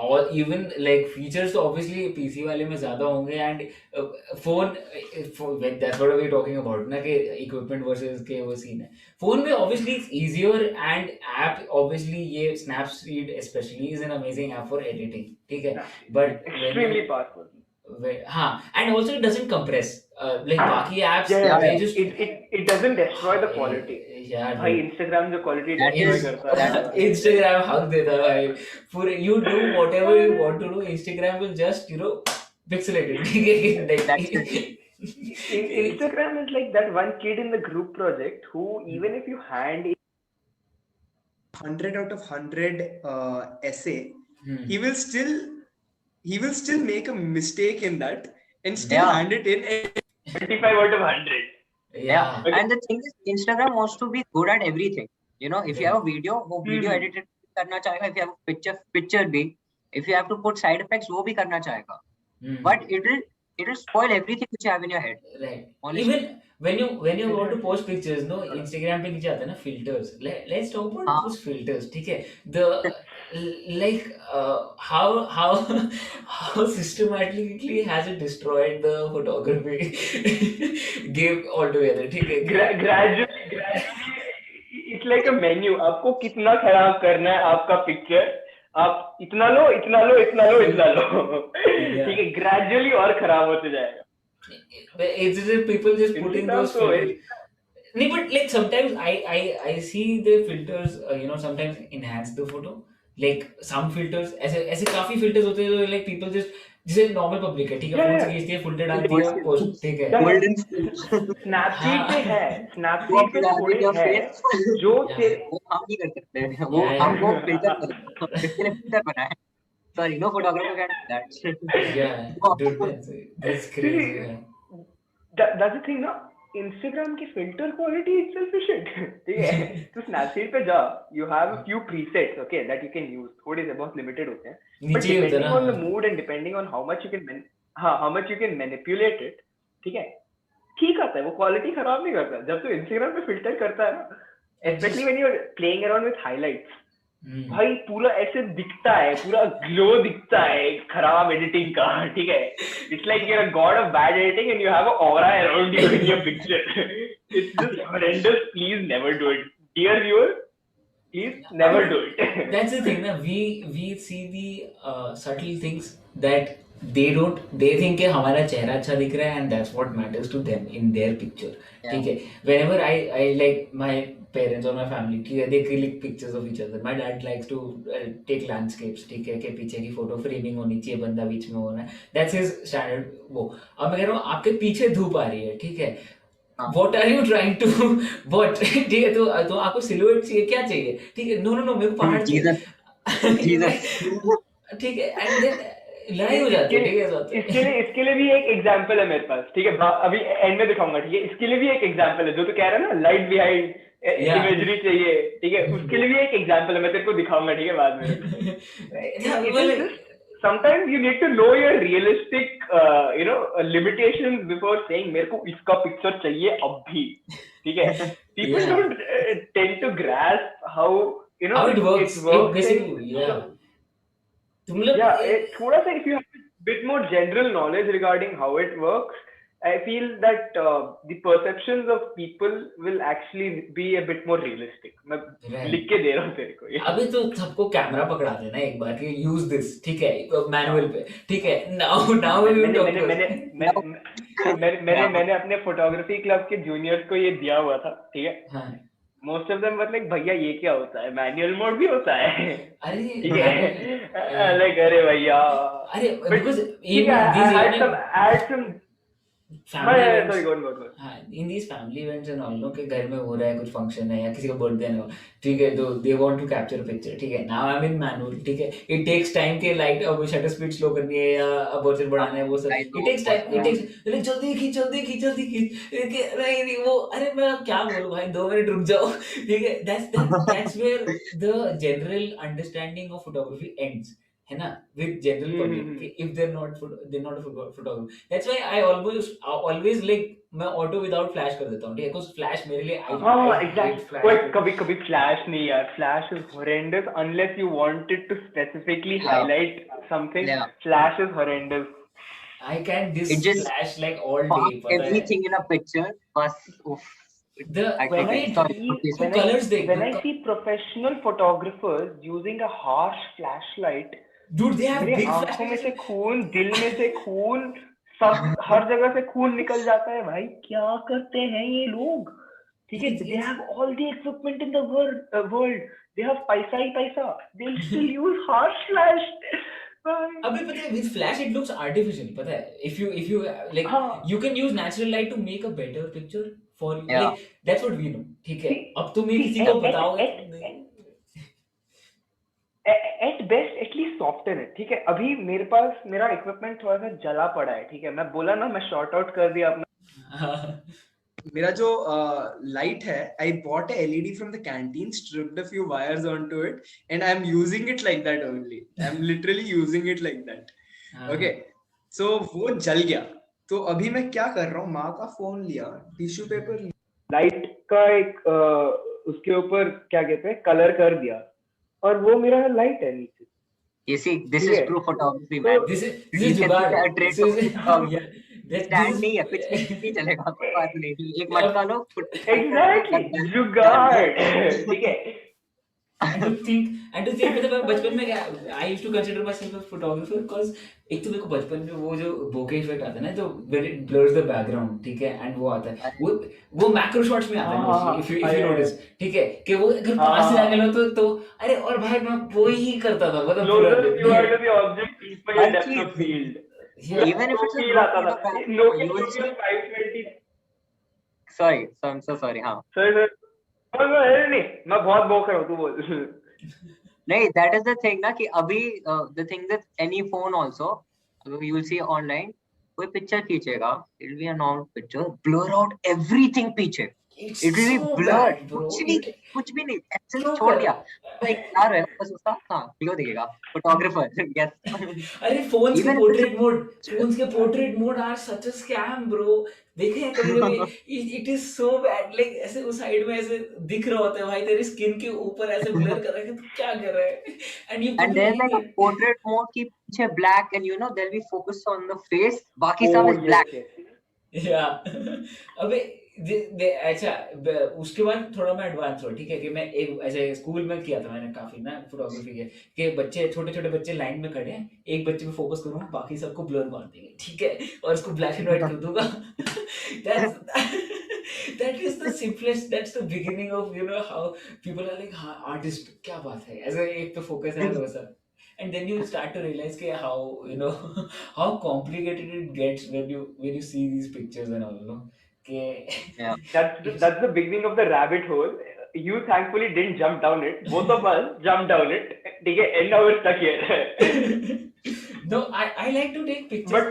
all even like features तो obviously PC वाले में ज़्यादा होंगे, and phone that's what we're talking about ना, कि equipment versus के वो scene है. Phone में obviously it's easier, and app obviously ये Snapseed especially is an amazing app for editing, ठीक है, but extremely powerful. हाँ, and also it doesn't compress like बाकी apps. Yeah, they just it doesn't destroy the quality. Yeah, भाई Instagram जो quality That destroy is- करता है. Instagram hug देता है भाई. For you do whatever you want to do, Instagram will just pixelate it. That's Instagram is like that one kid in the group project who, even if you hand 100 out of 100 essay, he will still make a mistake in that and still Yeah. hand it in 25 out of 100. Yeah. Okay. And the thing is, Instagram wants to be good at everything. If you have a video, वो video edited करना चाहेगा. If you have a picture भी, if you have to put side effects, वो भी करना चाहेगा. But it will It will spoil everything which you have in your head. Right. Honestly. Even when you want to post pictures, no, Instagram पे नीचे आता है ना filters. Let's talk about हाँ. those filters. ठीक है. The like how how systematically has it destroyed the photography game altogether. ठीक है. gradually it's like a menu. आपको कितना खराब करना है आपका पिक्चर, आप इतना लो इतना लो इतना लो इतना लो, ठीक है, gradually और खराब होते जाएगा. It's just people just putting those filters. No, but like sometimes I see the filters, sometimes enhance the photo. Like some filters, ऐसे काफी filters होते हैं जो like people just जैसे normal public है, ठीक है, phone से खींचती है, filter डालती है, post, ठीक है. Golden Snapseed पे है, Snapseed पे थोड़े है जो वो हम नहीं कर सकते, वो हमको filter filter बनाए. Sorry, no photographer can do that. Yeah, dude, that's crazy. Yeah. That's the thing ना. Instagram की filter quality itself is shit. ठीक है, तो Snapseed पे जा, you have a few presets, okay, that you can use. थोड़े से बहुत limited होते हैं. But depending on the mood and depending on how much you can manipulate it, ठीक है, ठीक आता है, वो quality खराब नहीं करता. जब तू Instagram पे filter करता है ना, especially when you're playing around with highlights, भाई पूरा ऐसे दिखता है, पूरा ग्लो दिखता है खराब एडिटिंग का, ठीक है. It's like you're a god of bad editing and you have an aura around you in your picture. It's just horrendous. Please never do it, dear viewer. Please never do it. That's the thing, na. We see the subtle things that they think कि हमारा चेहरा अच्छा दिख रहा है and that's what matters to them in their picture. ठीक है. Whenever I like my parents or my family, ठीक है, they click pictures of each other. My dad likes to take landscapes, ठीक है, कि पीछे की फोटो फ्रेमिंग होनी चाहिए, बंदा बीच में होना है. That's his standard. वो अब मैं कह रहा हूँ आपके पीछे धूप आ रही है, ठीक है. What are you trying to what? ठीक है, तो आपको सिलुएट चाहिए, क्या चाहिए, ठीक है. नो मेरे को पहाड़ चाहिए. ठीक है, एंड देन लड़ाई हो जाती है, ठीक है. इसके लिए भी एक एग्जांपल है मेरे पास, ठीक है, अभी एंड में दिखाऊंगा, ठीक है. इसके लिए भी एक एग्जांपल है, जो तो कह रहा है ना लाइट बिहाइंड इमेजरी चाहिए, ठीक है, उसके लिए भी एक एग्जांपल है, मैं तेरे को दिखाऊंगा, ठीक है, बाद में. Sometimes you need to know your realistic, limitations before saying मेरे को इसका पिक्चर चाहिए अब भी, ठीक है. People don't tend to grasp how it works. Basically, yeah. थोड़ा सा if you have a bit more general knowledge regarding how it works, I feel that the perceptions of people will actually be a bit more realistic. मैं लिख के दे रहा हूँ तेरे को ये. अभी तो सबको कैमरा पकड़ा देना एक बार कि use this, ठीक है, मैनुअल पे, ठीक है. मैंने अपने फोटोग्राफी क्लब के जूनियर्स को ये दिया हुआ था, ठीक है. Most of them were like, भैया ये क्या होता है, मैनुअल मोड भी होता है. अरे ठीक है, like अरे भैया, अरे because add some in these family events and all, के घर में हो रहा है कुछ फंक्शन है या किसी का बर्थडे है, ठीक है, तो they want to capture a picture, ठीक है. Now I'm in manual, ठीक है. It takes time के लाइट अब शटर स्पीड स्लो करनी है या अपर्चर बढ़ाना है, वो सब it takes time. जल्दी खींच नहीं वो, अरे मैं क्या बोलूं भाई, 2 मिनट रुक जाओ, ठीक है. That's where the general understanding of photography ends, है ना, with general public, if they're not a photographer. That's why I always like मैं ऑटो विदाउट फ्लैश कर देता हूँ, ठीक है, because फ्लैश मेरे लिए कभी फ्लैश नहीं यार. Flash is horrendous unless you wanted to specifically highlight something. Flash is horrendous. I can flash like all day. Everything in a picture, when I see professional photographers using a harsh flashlight, dude, they have big आंखों में से खून, दिल में से खून, सब हर जगह से खून निकल जाता है. भाई क्या करते हैं ये लोग, ठीक है. They have all the equipment in the world. They have पैसा ही पैसा. They'll still use harsh flash. अभी पता है with flash it looks artificial, पता है. If you like you can use natural light to make a better picture for like that's what we know, ठीक है. अब तुम्हें किसी को बताओ at best at least soften it, ठीक है. अभी मेरा इक्विपमेंट थोड़ा सा जला पड़ा है, ठीक है. मैं बोला ना, मैं शॉर्ट आउट कर दिया अपना. मेरा जो लाइट है, I bought a LED from the canteen, stripped a few wires onto it, and I'm using it like that only. I'm literally using it like that. Okay, so वो जल गया, तो अभी मैं क्या कर रहा हूँ, माँ का फोन लिया, टिश्यू पेपर लिया, लाइट का एक उसके ऊपर क्या कहते हैं कलर कर दिया और वो मेरा लाइट है नीचे. You see, this ठीक is है. true photography, तो man. this You is can see जुगाड़. the traits of This is photography. yeah. This Stand is नहीं है, कुछ नहीं चलेगा, कोई बात नहीं. एक मटका लो, एग्जैक्टली जुगाड़. ठीक है. and to think मतलब मैं बचपन में क्या I used to consider myself a photographer because एक तो मेरे को बचपन में वो जो bokeh effect आता है ना जो when it blurs the background, ठीक है, and वो आता है वो macro shots में आता है mostly if you notice, ठीक है, कि वो अगर पास से आगे लो तो अरे और भाई मैं वो ही करता था मतलब Closer you are to the object, deeper your depth of field. Even if it's a Feel आता था. Nokia, you will see. 520. Sorry, so I'm so sorry. हाँ. सर नहीं मैं बहुत बोक रहा हूँ तू बोल. नहीं, that is the thing ना कि अभी the thing that any phone also you will see online कोई picture खींचेगा, it will be a normal picture, blur out everything पीछे. It will be so blurred. bad, bro. कुछ भी नहीं, ऐसे छोड़ दिया. Like यार है बस उसका हाँ क्लियर दिखेगा. Photographer, yes. अरे phones के Even if portrait mode are such a scam, bro. देखे हैं कभी it is so bad. Like ऐसे उस साइड में ऐसे दिख रहा होता है भाई तेरी स्किन के ऊपर ऐसे blur कर रहा है कि तू क्या कर रहा है and there's like a portrait mode की पीछे black and you know there'll be focus on the face, बाकी सब is black. Yeah. अबे अच्छा उसके बाद थोड़ा मैं एडवांस हुआ, ठीक है, कि मैं एक ऐसे स्कूल में किया था मैंने काफी ना फोटोग्राफी के कि बच्चे छोटे बच्चे लाइन में खड़े हैं, एक बच्चे पे फोकस करूंगा बाकी सबको ब्लर मार देंगे, ठीक है, और इसको ब्लैक एंड व्हाइट कर दूंगा. that is the simplest, that's the beginning of you know how people are like हाँ आर्टिस्ट क्या बात है, ऐसे एक पे फोकस है वैसा. And then you start to realize कि how you know how complicated it gets when you see these pictures and all, you know. Yeah. That's the beginning of the rabbit hole. You thankfully didn't jump down it. Both of us jumped down it. ठीक है, and now we're stuck here. No, I like to take pictures. But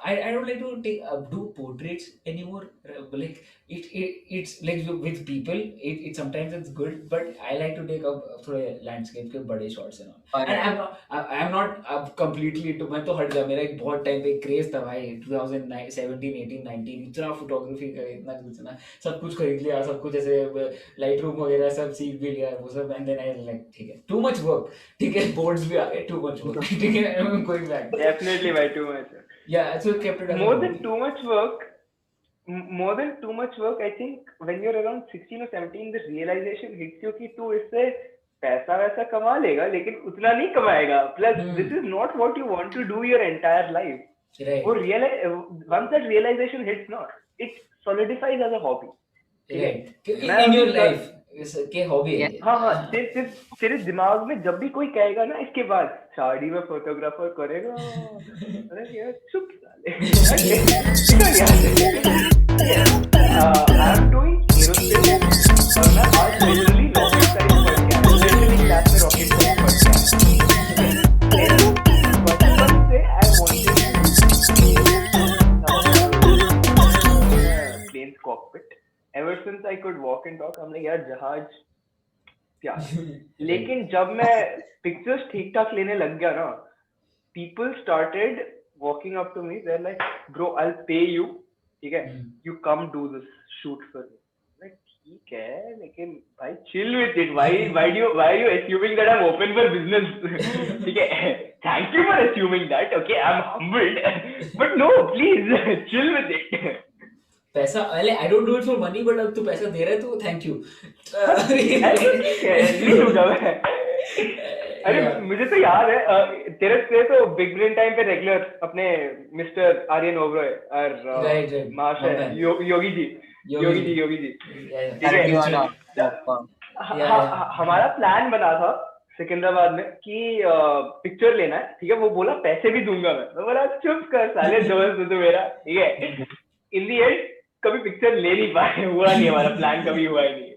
I don't like to take do portraits anymore. Like it's like with people. It sometimes it's good, but I like to take up for a landscape के बड़े shots and all. And I'm not completely into. मैं तो हट गया, मेरा एक बहुत time पे क्रेज था भाई 2009 17 18 19 इतना फोटोग्राफी का इतना कुछ ना सब कुछ खरीद लिया, सब कुछ ऐसे लाइट रूम वगैरह सब सीख भी लिया वो सब. एंड देन आई लाइक ठीक है टू मच वर्क, ठीक है, बोर्ड्स भी आ गए, टू मच वर्क, ठीक है, कोई back definitely by too much. Yeah, so kept it as more than too much work. More than too much work, I think when you're around 16 or 17, the realization hits you कि तू इससे पैसा वैसा कमा लेगा लेकिन उतना नहीं कमाएगा. Plus, this is not what you want to do your entire life. Right. वो once that realization hits, no, it solidifies as a hobby. Right. In your life, के हॉबी है. हाँ तेरे दिमाग में जब भी कोई कहेगा ना इसके बाद साड़ी में फोटोग्राफर करेगा, अरे यार चुप साले. I'm doing aerospace और मैं आज literally rocket science पढ़ के आया, literally class में rocket science पढ़ के आया. बचपन से I wanted plane's cockpit. Ever since I could walk and talk, I'm like यार जहाज प्यार. लेकिन जब मैं पिक्चर्स ठीक ठाक लेने लग गया ना, people started walking up to me. They're like, bro, I'll pay you. ठीक है, you come do this shoot for me. Like ठीक है, लेकिन भाई chill with it. Why are you assuming that I'm open for business? ठीक है, thank you for assuming that. Okay, I'm humbled, but no, please chill with it. पैसा अरे I don't do it for money, but अब तू पैसा दे रहा है तो thank you. नहीं लूंगा मैं. अरे मुझे तो याद है तेरे से तो बिग ब्रेन टाइम पे रेगुलर अपने मिस्टर आर्यन ओबरॉय और महाशय योगी जी हमारा प्लान बना था सिकंदराबाद में कि पिक्चर लेना है, ठीक है, वो बोला पैसे भी दूंगा मैं बोला चुप कर साले दोस्त तो मेरा, ठीक है. इन दी एंड कभी पिक्चर ले नहीं पाए, हुआ नहीं, हमारा प्लान कभी हुआ ही नहीं.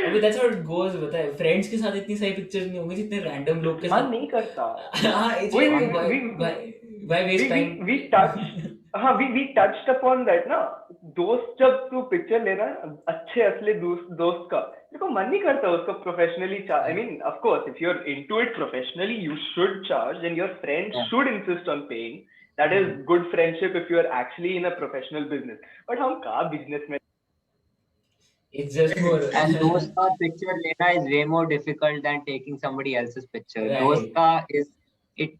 अबे that's how it goes, बता है फ्रेंड्स के साथ इतनी सारी पिक्चर्स नहीं होंगी जितने रैंडम लोग के साथ. हाँ नहीं करता. why waste time. we touched upon that ना. दोस्त जब तू पिक्चर लेना अच्छे असली दोस्त का देखो मन नहीं करता उसको professionally. I mean of course if you're into it professionally you should charge and your friends should insist on paying That is good friendship if you are actually in a professional business. But हम कहाँ business में? It's just for And दोस्त का picture लेना is way more difficult than taking somebody else's picture. दोस्त right. का is it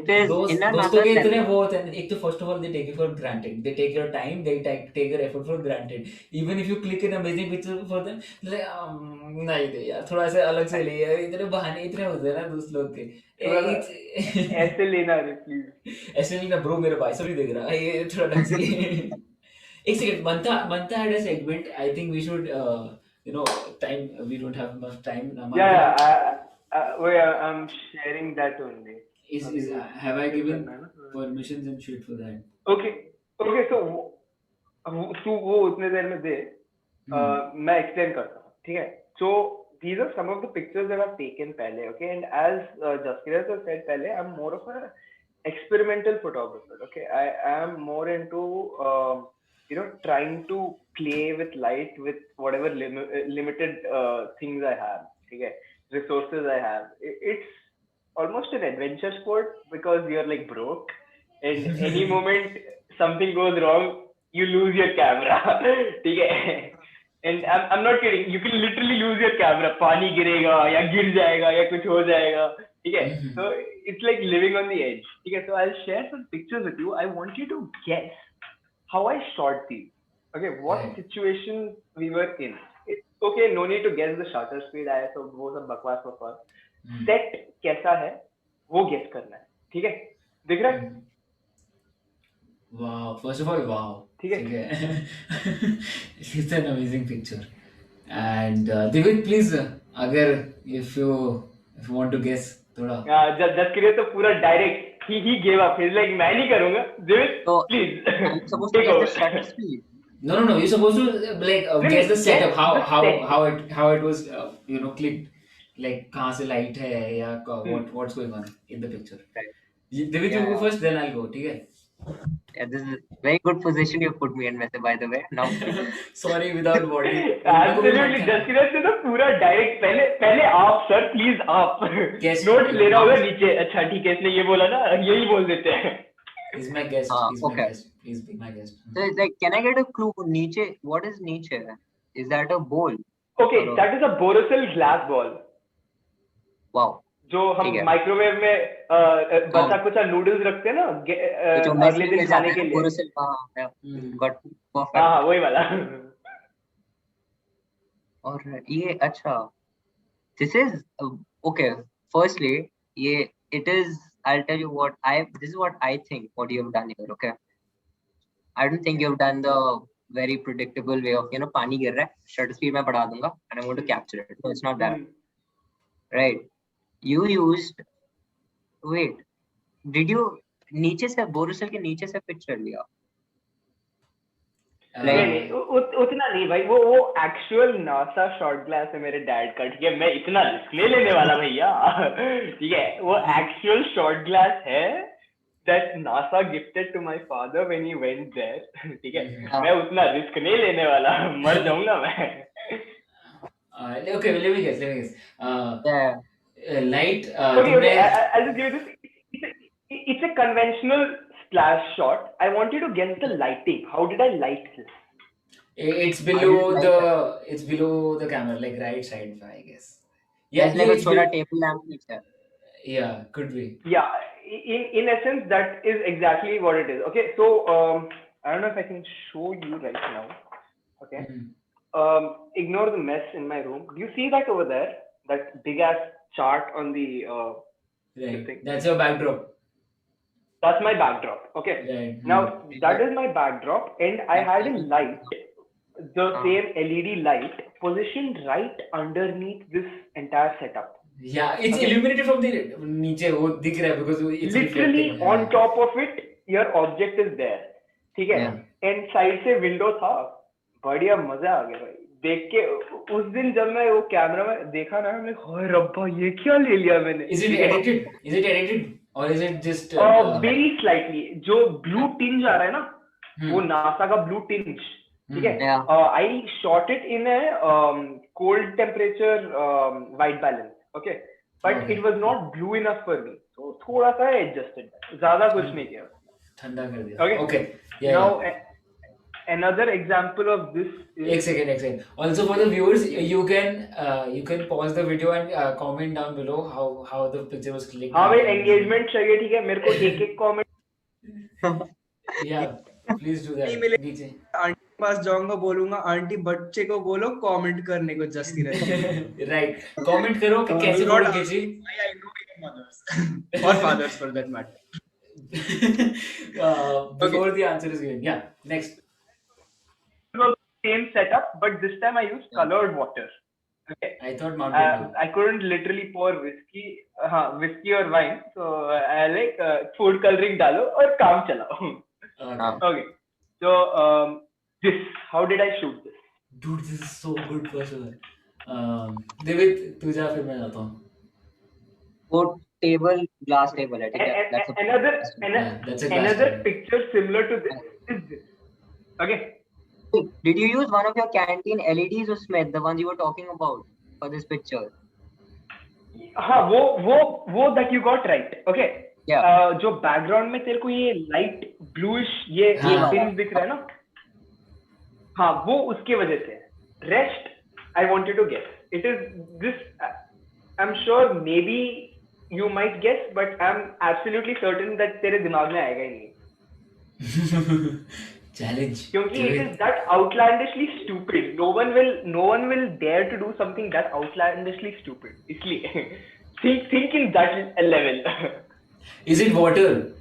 is in दोस्तों another के इतने level. वो होते हैं. एक तो first of all they take it for granted. They take your time, they take your effort for granted. Even if you click an amazing picture for them, like नहीं दे यार, थोड़ा सा अलग से ले यार. इतने बहाने इतने होते हैं ना दोस्त लोग के. ऐसे लेना रे please. ऐसे नहीं ना ब्रो, मेरा भाई सब ही देख रहा है, ये थोड़ा ढंग से ले. एक second, मंथा had a segment. I think we should time, we don't have enough time now. I'm sharing that only. Have I given permissions and shit for that? Okay, so तू वो उतने देर में दे, मैं explain करता हूँ, ठीक है? So these are some of the pictures that I've taken पहले, okay? And as Jaskirat has said पहले, I'm more of a experimental photographer, okay? I am more into trying to play with light with whatever limited things I have, okay? Resources I have. It's almost an adventure sport because you're like broke, and any moment something goes wrong, you lose your camera. Okay? And I'm not kidding. You can literally lose your camera. पानी गिरेगा या गिर जाएगा या कुछ हो जाएगा. Okay? So it's like living on the edge. Okay? So I'll share some pictures with you. I want you to guess how I shot these. Okay? What situation we were in. It's okay. No need to guess the shutter speed. So वो सब बकवास बकवास. Set कैसा है वो guess करना है. ठीक है? दिख रहा है? Wow, first of all, wow. ठीक है. It's an amazing picture. And Divik, please, अगर if you want to guess थोड़ा. जस्ट करिए तो पूरा direct he gave up. He's like मैं नहीं करूँगा. Divik, So, please. I'm supposed to get the shutter speed. No. You're supposed to guess the setup. How it was clicked. Like कहाँ से light है या what's going on in the picture. Right. Divik, you go first, then I'll go. ठीक है? Yeah, this is very good position you put me in, वैसे by the way. Now, Sorry, without body. Absolutely, Jaskirat से तो पूरा direct पहले आप sir please आप Guess. Note ले रहा होगा नीचे. अच्छा ठीक है, इसने ये बोला ना, यही बोल देते हैं. He's my guest. He's okay. my guest. Please be my guest. so it's like, can I get a clue? नीचे, what is नीचे? Is that a bowl? Okay, that is a Borosil glass ball. Wow. जो हम ठीक है. Microwave में बचा कुछ noodles रखते हैं ना जो अगले दिन खाने के लिए. Borosil, got perfect. हाँ वही वाला. और ये अच्छा, this is okay. Firstly, ये it is. I'll tell you what this is what I think. What you have done here, okay? I don't think you have done the very predictable way of पानी गिर रहा है, shutter speed मैं बढ़ा दूंगा, and I'm going to capture it. No, it's not that. Right? You used. Wait, did you नीचे से Borosil के नीचे से पिक्चर लिया? नहीं, उतना नहीं भाई. वो एक्चुअल नासा शॉट ग्लास है मेरे डैड का. ठीक है, मैं इतना रिस्क नहीं लेने वाला भैया. ठीक है, वो एक्चुअल शॉट ग्लास है that NASA gifted to my father when he went there. ठीक है, मैं उतना रिस्क नहीं लेने वाला. मर जाऊंगा मैं. Okay, let me guess. Yeah. Light. Okay. I'll just give you this. It's a conventional splash shot. I want you to guess the lighting. How did I light this? It's below the camera, like right side, I guess. Yeah, it's like a छोटा table lamp नीचे. Yeah, could be. Yeah, in essence, that is exactly what it is. Okay, so I don't know if I can show you right now. Okay. Ignore the mess in my room. Do you see that over there? That big ass chart on the right. thing? That's your backdrop. That's my backdrop. Okay. Right. Now that is my backdrop, and I had a light, the same LED light, positioned right underneath this entire setup. Yeah, it's illuminated from the नीचे वो दिख रहा है because it's literally on top of it. Your object is there. ठीक है. And side से window था. बढ़िया मजा आ गया भाई. देख के उस दिन जब मैं वो कैमरा में देखा ना, मैं हाय रब्बा ये क्या ले लिया मैंने. Is it edited or is it just very slightly. जो blue tinge आ रहा है ना, वो नासा का blue tinge. ठीक है. I shot it in a cold temperature white balance. Okay. but Okay. it was not blue enough for me. So थोड़ा सा adjusted. ज़्यादा कुछ नहीं किया. ठंडा कर दिया. Okay. Okay. Yeah. Now yeah. another example of this एक is second. Also for the viewers, you can pause the video and comment down below how the picture was clicked. हाँ भाई engagement चाहिए ठीक है. मेरे को एक comment. Yeah, please do नहीं that. मिले नीचे. आंटी के पास जाऊंगा, बोलूंगा आंटी बच्चे को बोलो कमेंट करने को जस्ती रहती Right. Comment करो कि कैसे Not फोटो खींची. I know your mothers or fathers for that matter. Before the answer is given. Yeah. Next. Was the same setup, but this time I used colored water. Okay. I thought Mountain Dew. I couldn't literally pour whiskey or wine, so I like food coloring डालो और काम चलाओ. Okay. So how did I shoot this? Dude, this is so good for sure. Divit, तू जा फिर मैं जाता हूँ. वो glass table है, ठीक है? That's a That's a glass another table. picture similar to this is this. Okay. Did you use one of your canteen LEDs or Smith, the ones you were talking about for this picture? हाँ वो that you got right. Okay. Yeah. जो background में तेरे को ये light bluish ये pins दिख रहा है ना? हाँ वो उसके वजह से. Rest I want you to guess. It is this. I'm sure maybe you might guess, but I'm absolutely certain that तेरे दिमाग में आएगा ही नहीं. Challenge. क्योंकि it is that outlandishly stupid. No one will dare to do something that outlandishly stupid. इसलिए think in that level. Is it water?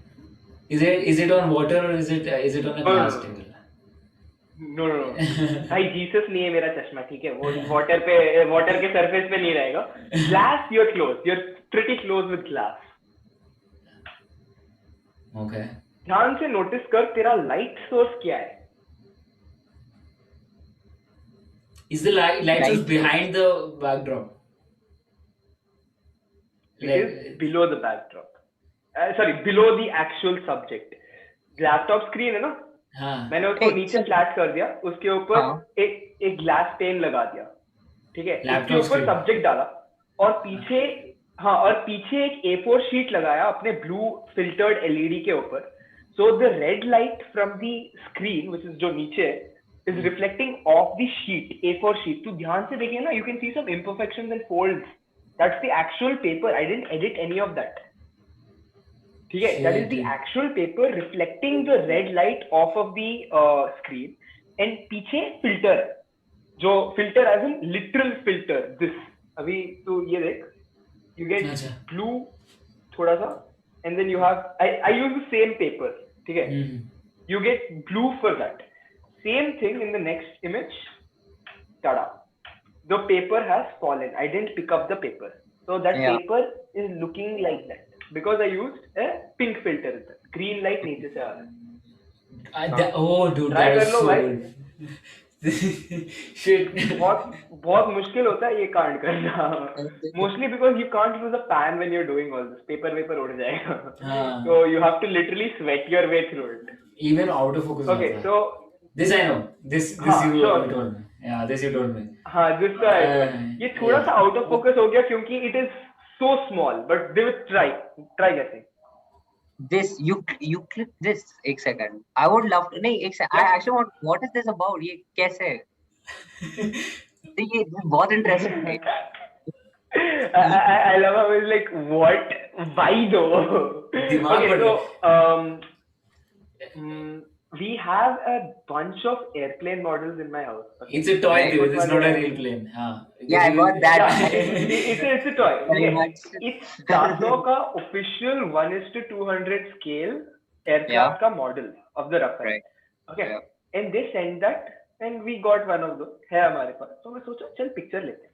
Is it on water or is it on a glass table? No. भाई Jesus नहीं है मेरा चश्मा, ठीक है? वो water के सरफेस पे नहीं रहेगा. Glass, you're close. You're pretty close with glass. Okay. ध्यान से नोटिस कर तेरा लाइट सोर्स क्या है. Is the light source behind the backdrop? It is below the backdrop. Sorry, below the actual subject. Laptop screen है ना? हाँ. मैंने उसको नीचे फ्लैट कर दिया, उसके ऊपर एक ग्लास पेन लगा दिया, ठीक है? उसके ऊपर सब्जेक्ट डाला और पीछे एक A4 शीट लगाया अपने ब्लू फिल्टर्ड LED के ऊपर. So the red light from the screen, which is जो नीचे is reflecting off the sheet, A4 sheet. तो ध्यान से देखिए ना, you can see some imperfections and folds. That's the actual paper. I didn't edit any of that. ठीक है? That is the actual paper reflecting the red light off of the screen. And पीछे filter, जो filter as in literal filter. This. अभी तू ये देख. You get blue थोड़ा सा. And then you have, I use the same paper, ठीक है? You get blue for that. Same thing in the next image. Tada. The paper has fallen. I didn't pick up the paper. So that paper is looking like that. Because I used a pink filter. Green light नीचे से आ रहा है. Oh dude, that is so good. Shit. बहुत मुश्किल होता है ये कांड करना. Mostly because you can't use a pan when you're doing all this. Paper उड़ जाएगा. So you have to literally sweat your way through it. Even out of focus. Okay, so this I know. This you told me. Yeah, this you told me. हाँ, this तो ये थोड़ा सा out of focus हो गया क्योंकि it is so small. But they will try कैसे? This you click this. एक second. I would love to. नहीं एक second. I actually want. What is this about? ये कैसे? ये बहुत interesting है. I love how it's like what? Why though? Okay, so we have a bunch of airplane models in my house. Okay? It's a toy, dude. It's not a real plane. Yeah, I got that. It's a toy. Okay. It's Dassault ka official 1:200 scale aircraft ka model of the Rafale. Right. Okay. Yeah. And they sent that, and we got one of those. है हमारे पास. तो मैं सोचा चल picture लेते हैं.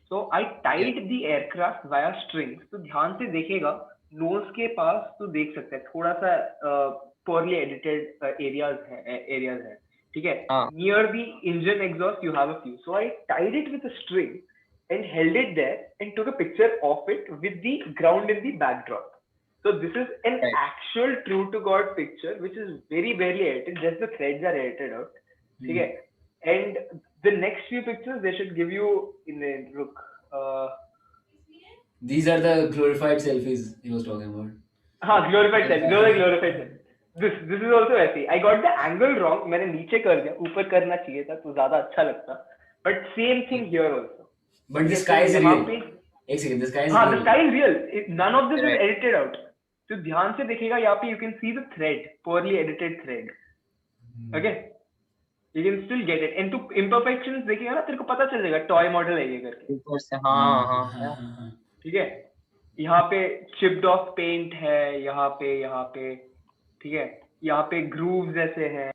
So I tied the aircraft via strings. तो ध्यान से देखेगा, nose के पास तो देख सकते हैं थोड़ा सा poorly edited areas हैं, ठीक है? Near the engine exhaust you have a few. So I tied it with a string and held it there and took a picture of it with the ground in the backdrop. So this is an actual true to God picture which is very barely edited. Just the threads are edited out. ठीक है? And the next few pictures they should give you in the look. These are the glorified selfies he was talking about. हाँ glorified self, those are Yeah. glorified self. This is also ऐसे. I got the angle wrong. मैंने नीचे कर दिया, ऊपर करना चाहिए था तो ज्यादा अच्छा लगता. But same thing here also. But the ठीक है, sky तो is यहाँ real. पे एक second, the sky is हाँ, the real. sky is real. None of this is Right. edited out. तो ध्यान से देखेगा यहाँ पे you can see the thread, poorly edited thread. Okay, you can still get it. And to imperfections देखेगा ना, तेरे को पता चल जाएगा toy model है ये करके. ऊपर से हाँ. ठीक है, यहाँ पे chipped off paint है, यहाँ पे, ठीक है, यहाँ पे grooves ऐसे हैं.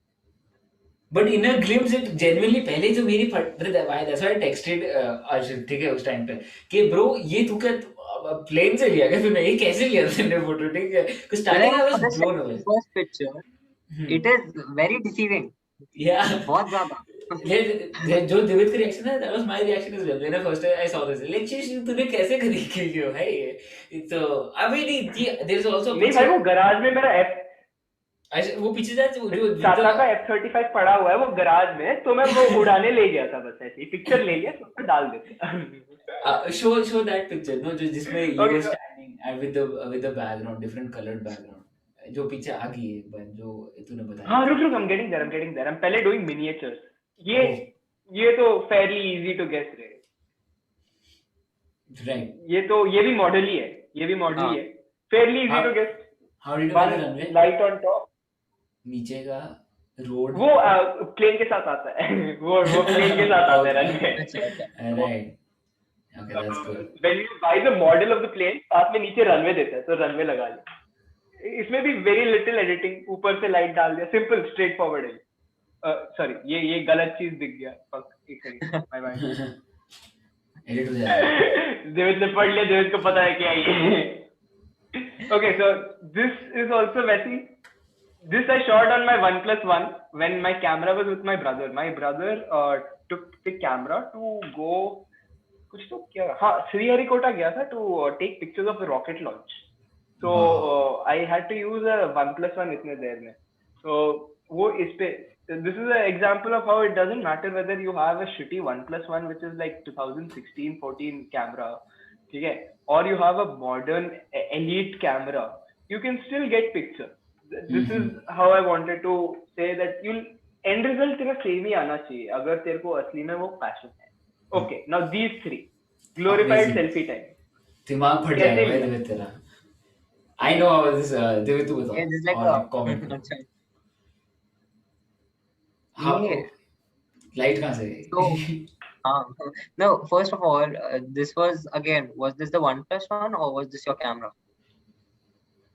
But in a glimpse it genuinely पहले जो मेरी that's why I texted Arshit, ठीक है, उस टाइम पे कि bro ये तू क्या प्लेन से लिया क्या तूने, ये कैसे लिया तूने फोटो, ठीक है, because starting I was blown away. First picture, it is very deceiving. Yeah. बहुत ज्यादा. जो दिवित का रिएक्शन है, that was my reaction as well. When I first I saw this, like तूने कैसे खरीद की क्यों है ये, तो I mean there is also नहीं भाई, वो गराज में मेरा वो पीछे जा जो टाटा का F35 पड़ा हुआ है वो गराज में, तो मैं वो उड़ाने ले गया था, बस ऐसे ही पिक्चर ले लिया, तो डाल देते. show that picture, no, जो जिसमें you Okay. were standing and with the background, different colored background, जो पीछे आ गई है एक बार जो तूने बताया. हाँ रुक, I'm getting there. I'm पहले doing miniatures. ये तो fairly easy to guess रहे. Right. ये भी मॉडल ही है. Fairly easy to guess. How did you find the runway? Light on top. नीचे का रोड वो प्लेन के साथ आता है. वो प्लेन के साथ आता है runway. Right. Okay, that's good. When you buy the model of the plane, साथ में नीचे रनवे देता है, तो रनवे लगा लिया. इसमें भी very little editing, ऊपर से लाइट डाल दिया, simple straight forward है. Sorry, ये गलत चीज दिख गया. Fuck, एक second, my bad. Edit हो जाएगा. देवित ने पढ़ लिया, देवित को पता है क्या ये. Okay, so this is also वैसी. This I shot on my OnePlus 1 when my camera was with my brother. My brother took the camera to go कुछ तो क्या, हाँ श्रीहरिकोटा गया था to take pictures of the rocket launch. So I had to use a OnePlus 1 इतने देर में. So वो इस पे, this is an example of how it doesn't matter whether you have a shitty OnePlus 1 which is like 2016-14 camera, ठीक है, or you have a modern elite camera, you can still get picture. This is how I wanted to say that you'll end result तेरा same ही आना चाहिए अगर तेरे को असली में वो passion है. Okay, now these three glorified Amazing. selfie time. दिमाग फट कैसे जाएगा भाई लिया? दिवित तेरा. I know how this दिवित तू Yeah, this is बताओ like और comment. अच्छा. How Yeah. लाइट कहाँ से? So, no, first of all, this was this the OnePlus 1 or was this your camera?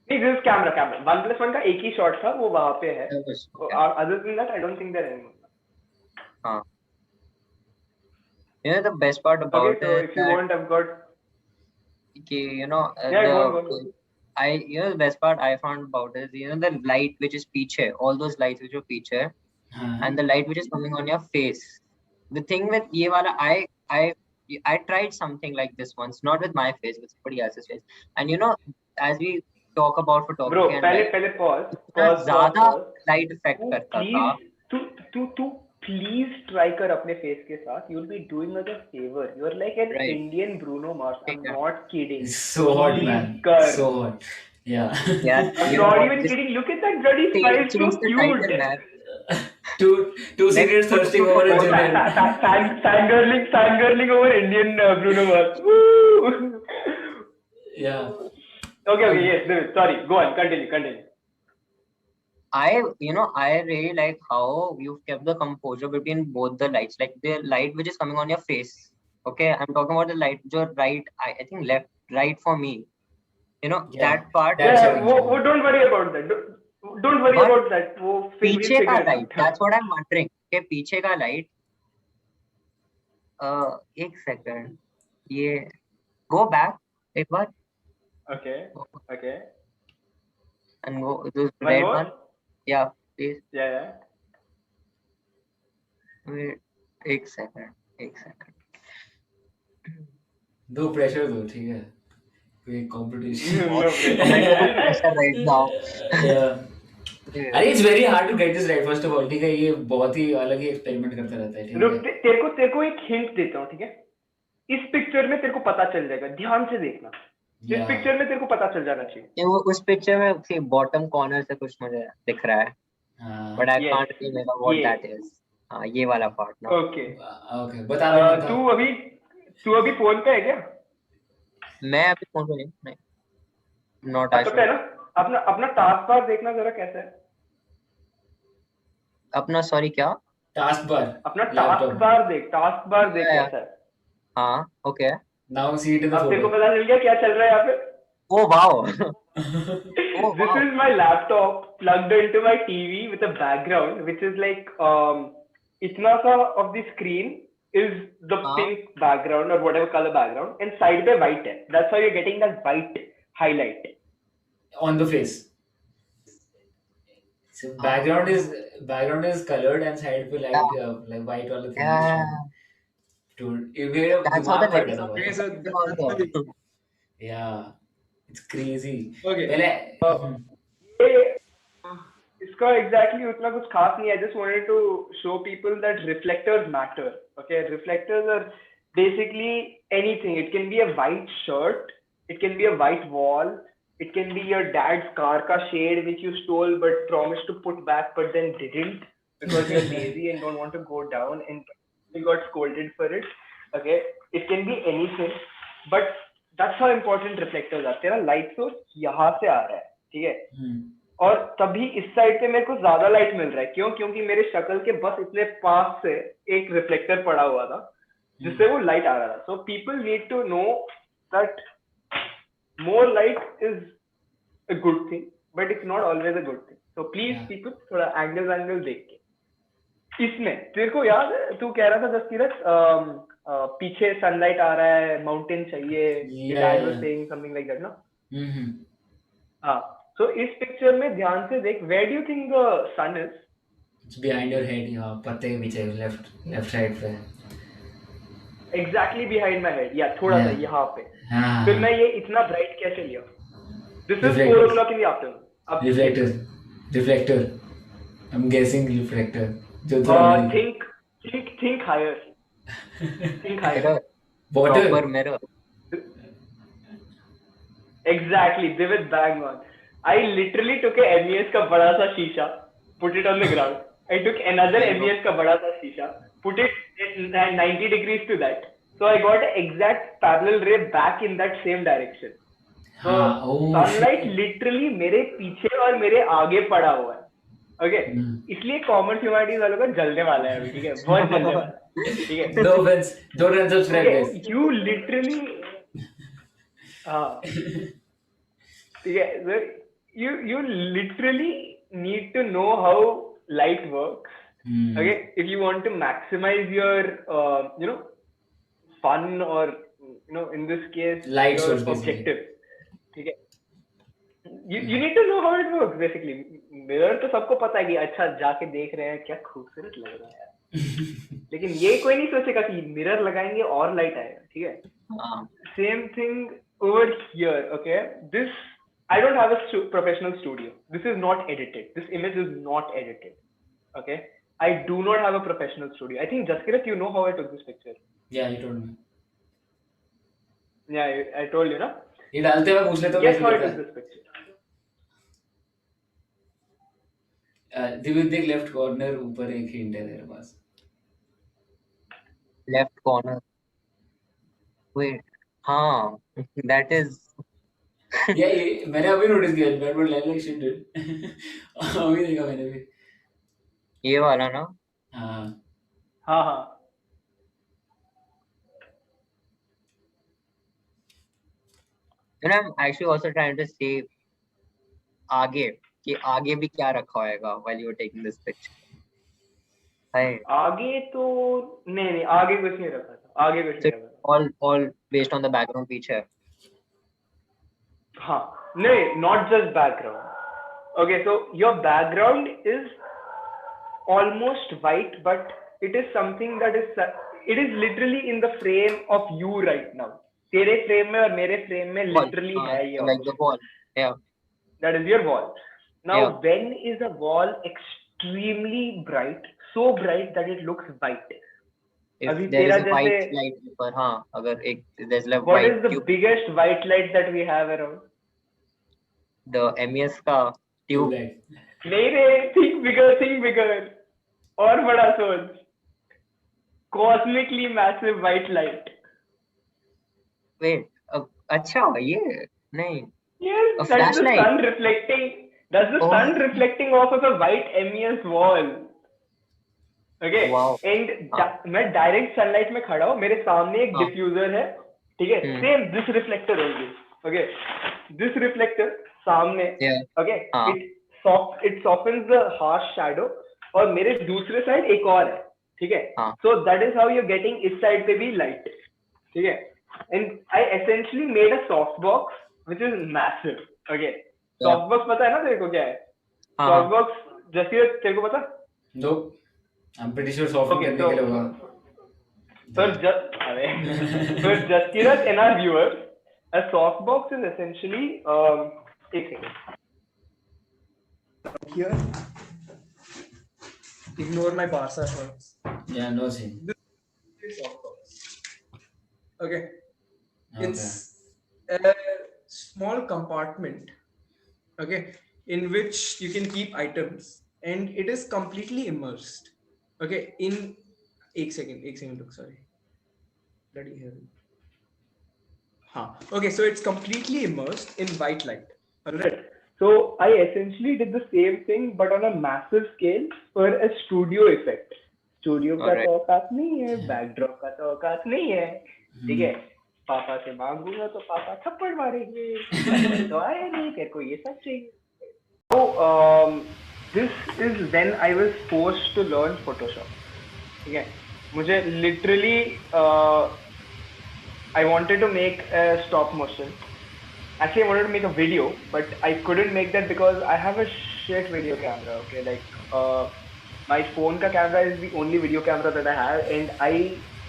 नहीं, this is camera. OnePlus 1 का एक ही shot था, वो वहाँ पे है. Okay. Other than that, I don't think there anymore. You know the best part about Okay, so it if you want, I've got. you know Yeah, go on. the best part I found about it is the light which is piche, all those lights which are piche, and the light which is coming on your face. The thing with ye wala, I tried something like this once, not with my face, with somebody else's face. And as we talk about photography, Bro, and पहले pause. ज़्यादा light effect करता था. तू please try कर अपने face के साथ. You'll be doing us a favor. You're like an Right. Indian Bruno Mars. I'm Yeah. not kidding. It's so hot, man. Kar. So hot. Yeah. Yeah, I'm not even kidding. Look at that bloody smile. So change the title, cute. man. Two cigarettes thirsting over a gin. Fangirling over Indian Bruno Mars. Woo! Yeah. Okay, yes. Sorry. Go on. Continue. I really like how you've kept the composure between both the lights, like the light which is coming on your face. Okay, I'm talking about the light, जो right, I think right for me. Yeah, that part. that's Yeah, how वो don't worry about that. Don't worry But about that. वो पीछे का figure light, out. that's what I'm wondering. के पीछे का light. एक second. ये go back एक बार. Okay. And go this One red more? one. Yeah, please. Yeah. Wait, एक second. दो pressure दो, ठीक है. कोई competition. No pressure. Right now. Yeah. अरे it's very hard to get this right, first of all, ठीक है, ये बहुत ही अलग ही experiment करता रहता है, ठीक रुक, है. तेरे को एक hint देता हूँ, ठीक है? इस पिक्चर में तेरे को पता चल जाएगा, ध्यान से देखना, इस Yeah. पिक्चर में तेरे को पता चल जाना चाहिए. ये वो उस पिक्चर में सी बॉटम कॉर्नर से कुछ मुझे दिख रहा है, हाँ, but I Yes, can't remember what ये. That is. हाँ, ये वाला पार्ट ना. Okay. okay, बता दो बता. तू अभी फोन पे है क्या? मैं अभी फोन पे नहीं, नॉट तो है ना, अपना टास्क बार देखना जरा कैसा है. अपना सॉरी क्या? Task bar. अपना Laptop. टास्क बार देख Yeah. कैसा है. हाँ, okay. Now see it in the अब तेरे को photo. पता चल गया क्या चल रहा है यहाँ पे. Oh wow. This is my laptop plugged into my TV with a background which is like itna sa of the screen is the pink background or whatever color background, and side पे white है. That's why you're getting that white highlight On the face. So background is colored and side पे like white वाला thing. Yeah. Dude, ये मेरे That's how the दिमाग फट next गया था बहुत. also. Yeah, it's crazy. Okay. पहले ये इसका exactly उतना कुछ खास नहीं है. I just wanted to show people that reflectors matter. Okay, reflectors are basically anything. It can be a white shirt, it can be a white wall, it can be your dad's car ka shade which you stole but promised to put back but then didn't because you're lazy and don't want to go down and you got scolded for it. Okay, it can be anything, but that's how important reflectors are. तेरा light source यहाँ से आ रहा है, ठीक है, और तभी इस साइड पे मेरे को ज्यादा लाइट मिल रहा है. क्यों? क्योंकि मेरे शक्ल के बस इतने पास से एक रिफ्लेक्टर पड़ा हुआ था जिससे वो लाइट आ रहा था. So people need to know that more light is a good thing, but it's not always a good thing. So please Yeah. people थोड़ा एंगल देख के. इसमें तेरे को याद है तू कह रहा था जसकीरत पीछे सनलाइट आ रहा है, माउंटेन चाहिए, dad was saying something like that, no? हाँ, so इस पिक्चर में ध्यान से देख, where do you think the sun is? It's behind your head. यहाँ पत्ते के पीछे left side पे. Exactly behind my head. Yeah, थोड़ा सा Yeah. यहाँ पे. हाँ. फिर मैं ये इतना ब्राइट कैसे लिया? This is Reflectors. 4 o'clock in the afternoon. अब Reflector. I'm guessing reflector. जो थोड़ा think higher. Think higher. Water. Proper mirror. Exactly, Divit, bang on. I literally took a MES का बड़ा सा शीशा, put it on the ground. I took another MES का बड़ा सा शीशा, put it at 90 degrees to that. So I got an exact parallel ray back in that same direction. So sunlight literally मेरे पीछे और मेरे आगे पड़ा हुआ है. Okay, इसलिए कॉमर्स ह्यूमैनिटीज वालों का जलने वाला है अभी, ठीक है, बहुत जलने वाला है, ठीक है. No offense, don't unsubscribe guys. You literally ठीक है, so you literally need to know how light works. Okay, if you want to maximize your fun or in this case Light your source basically. objective, ठीक है, you need to know how it works basically. Mirror तो सबको पता है कि अच्छा जाके देख रहे हैं क्या खूबसूरत लग रहा है यार, लेकिन ये कोई नहीं सोचेगा कि मिरर लगाएंगे और लाइट आएगा, ठीक है. Same thing over here. Okay, this I don't have a professional studio. This is not edited. This image is not edited. Okay, I do not have a professional studio. I think Jaskirat, you know how I took this picture. Yeah, you told me. Yeah, I told you, na? ये डालते हुए पूछ लेता हूँ Guess कैसे how I लगता took है. this picture. Divya देख लेफ्ट कॉर्नर ऊपर एक हिंट है तेरे पास. Left corner. Wait. हाँ, that is. ये मैंने अभी नोटिस किया. but like shit dude. अभी देखा मैंने भी. ये वाला ना. हाँ. हाँ. I'm actually also trying to see आगे कि आगे भी क्या रखा होगा while you were taking this picture. आगे तो नहीं आगे कुछ नहीं रखा था. आगे कुछ नहीं रखा था. All based on the background पीछे. हाँ, नहीं, not just background. Okay, so your background is almost white, but it is something that it is literally in the frame of you right now. तेरे frame में और मेरे frame में literally है ये. Like the wall. Yeah. That is your wall. Now, Yeah. when is a wall extremely bright, so bright that it looks white? if अभी there is तेरा a white जैसे light पर हाँ अगर एक there's like what white is the tube biggest white light that we have around? the MES का tube tubelight नहीं रे, think bigger और बड़ा सोच, cosmically massive white light. wait अच्छा ये नहीं Yes, a that's the flashlight sun reflecting. That's the oh sun reflecting off of a white MES wall. Okay, wow and हाँ मैं डायरेक्ट सनलाइट में खड़ा हूँ, मेरे सामने एक हाँ डिफ्यूजर है, ठीक है, hmm same this reflector only. Okay, this reflector सामने, yeah ओके, हाँ it softens the harsh shadow, और मेरे दूसरे साइड एक और है, ठीक है. हाँ so that is how you getting इस साइड पे भी लाइट, ठीक है. And I essentially made a soft box which is massive. Okay, yeah soft box पता है ना तेरे को क्या है? हाँ सॉफ्ट हाँ बॉक्स जैसे तेरे को पता? No I am pretty sure software Okay, करने के लिए होगा so just Kirat and our viewers, a softbox is essentially एक second. Here, ignore my Barca shorts. या no see This is softbox. Okay, okay it's a small compartment, okay, in which you can keep items, and it is completely immersed. Okay, in एक second look, sorry, bloody hell. Okay, so it's completely immersed in white light. Alright. So I essentially did the same thing but on a massive scale for a studio effect. Studio का alright तो औकात नहीं है, backdrop का तो औकात नहीं है, ठीक है. पापा से मांगूंगा तो पापा थप्पड़ मारेंगे, पैसे तो आए नहीं, तेरे को ये सब चाहिए. So this is when I was forced to learn Photoshop. ठीक है, मुझे literally I wanted to make a stop motion. Actually, I wanted to make a video, but I couldn't make that because I have a shit video camera. Okay, like my phone ka camera is the only video camera that I have, and I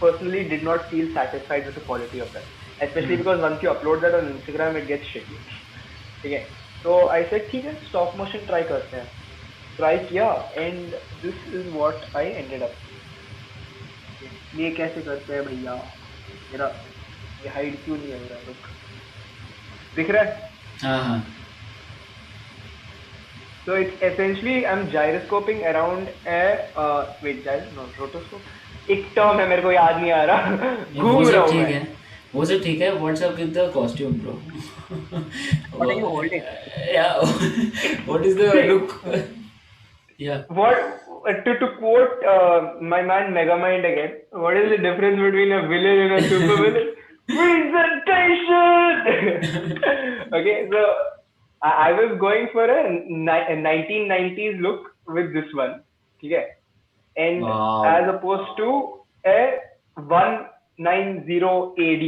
personally did not feel satisfied with the quality of that. Especially because once you upload that on Instagram, it gets shitty. Okay, so I said, ठीक है, stop motion try करते हैं. Try किया, and this is what I ended up. ये कैसे करते हैं भैया? मेरा ये हाइड क्यों नहीं हो रहा है? रुक, दिख रहा है? हाँ हाँ So it's essentially I'm gyroscoping around a rotoscope. एक टर्म है मेरे को याद नहीं आ रहा. वो घूम रहा सब हूँ ठीक मैं. है वो सब ठीक है WhatsApp with the costume bro what are you holding या व्हाट इज द लुक या What to quote my man Megamind again? What is the difference between a villain and a supervillain? Presentation. Okay, so I was going for a 1990s look with this one, ठीक है, and Wow. as opposed to a 190 AD,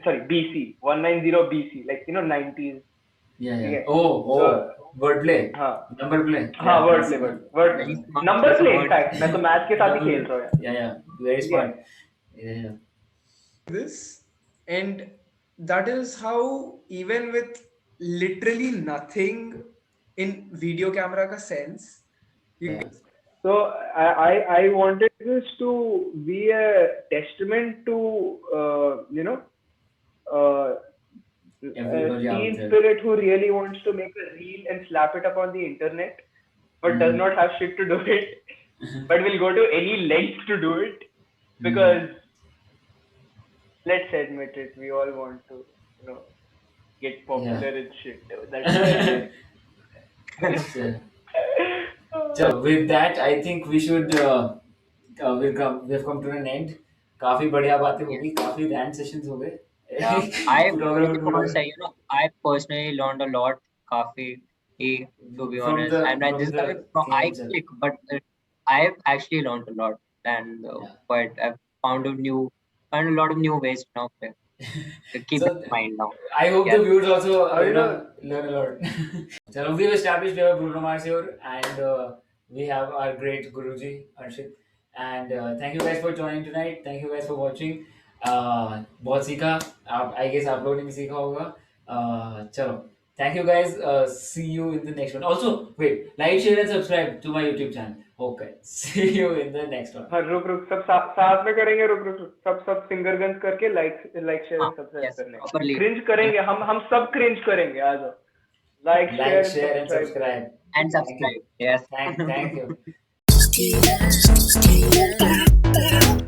sorry BC, 190 BC, like 90s. या ठीक है. या ओ word play हाँ number play हाँ, word play Very smart number choice of play. word. In fact मैं तो मैथ के साथ ही खेल रहा हूँ यार. या वेरी ठीक है. स्मार्ट या This, and that is how, even with literally nothing in video camera ka sense, you So I wanted this to be a testament to Everybody out teen there. spirit who really wants to make a reel and slap it up on the internet, but does not have shit to do it, but will go to any length to do it because let's admit it, we all want to get popular and shit. That's why So with that, I think we should we've come to an end. काफी बढ़िया बातें हो गई, काफी rant sessions हो गए. I personally learned a lot काफी to be From honest the- and from this is the from I game itself. click but I've actually learned a lot and but I've found a lot of new ways now to keep So- it in mind now. I hope Yeah. the viewers also you know, learn a lot. So we've established we have Bruno Mars here, and we have our great Guruji Arshit. And thank you guys for joining tonight. Thank you guys for watching. बहुत सीखा आप, I guess आप लोगों ने भी सीखा होगा. चलो, thank you guys. See you in the next one. Also, wait, like, share, and subscribe to my YouTube channel. Okay. See you in the next one. हाँ रुक रुक सब साथ में करेंगे, रुक रुक रुक, सब सिंगर गन्स करके लाइक लाइक शेयर हाँ, सब्सक्राइब yes, करने properly. क्रिंज करेंगे, हम सब क्रिंज करेंगे आ जाओ, like Like, share share, and subscribe. And subscribe. Yes. Thank you.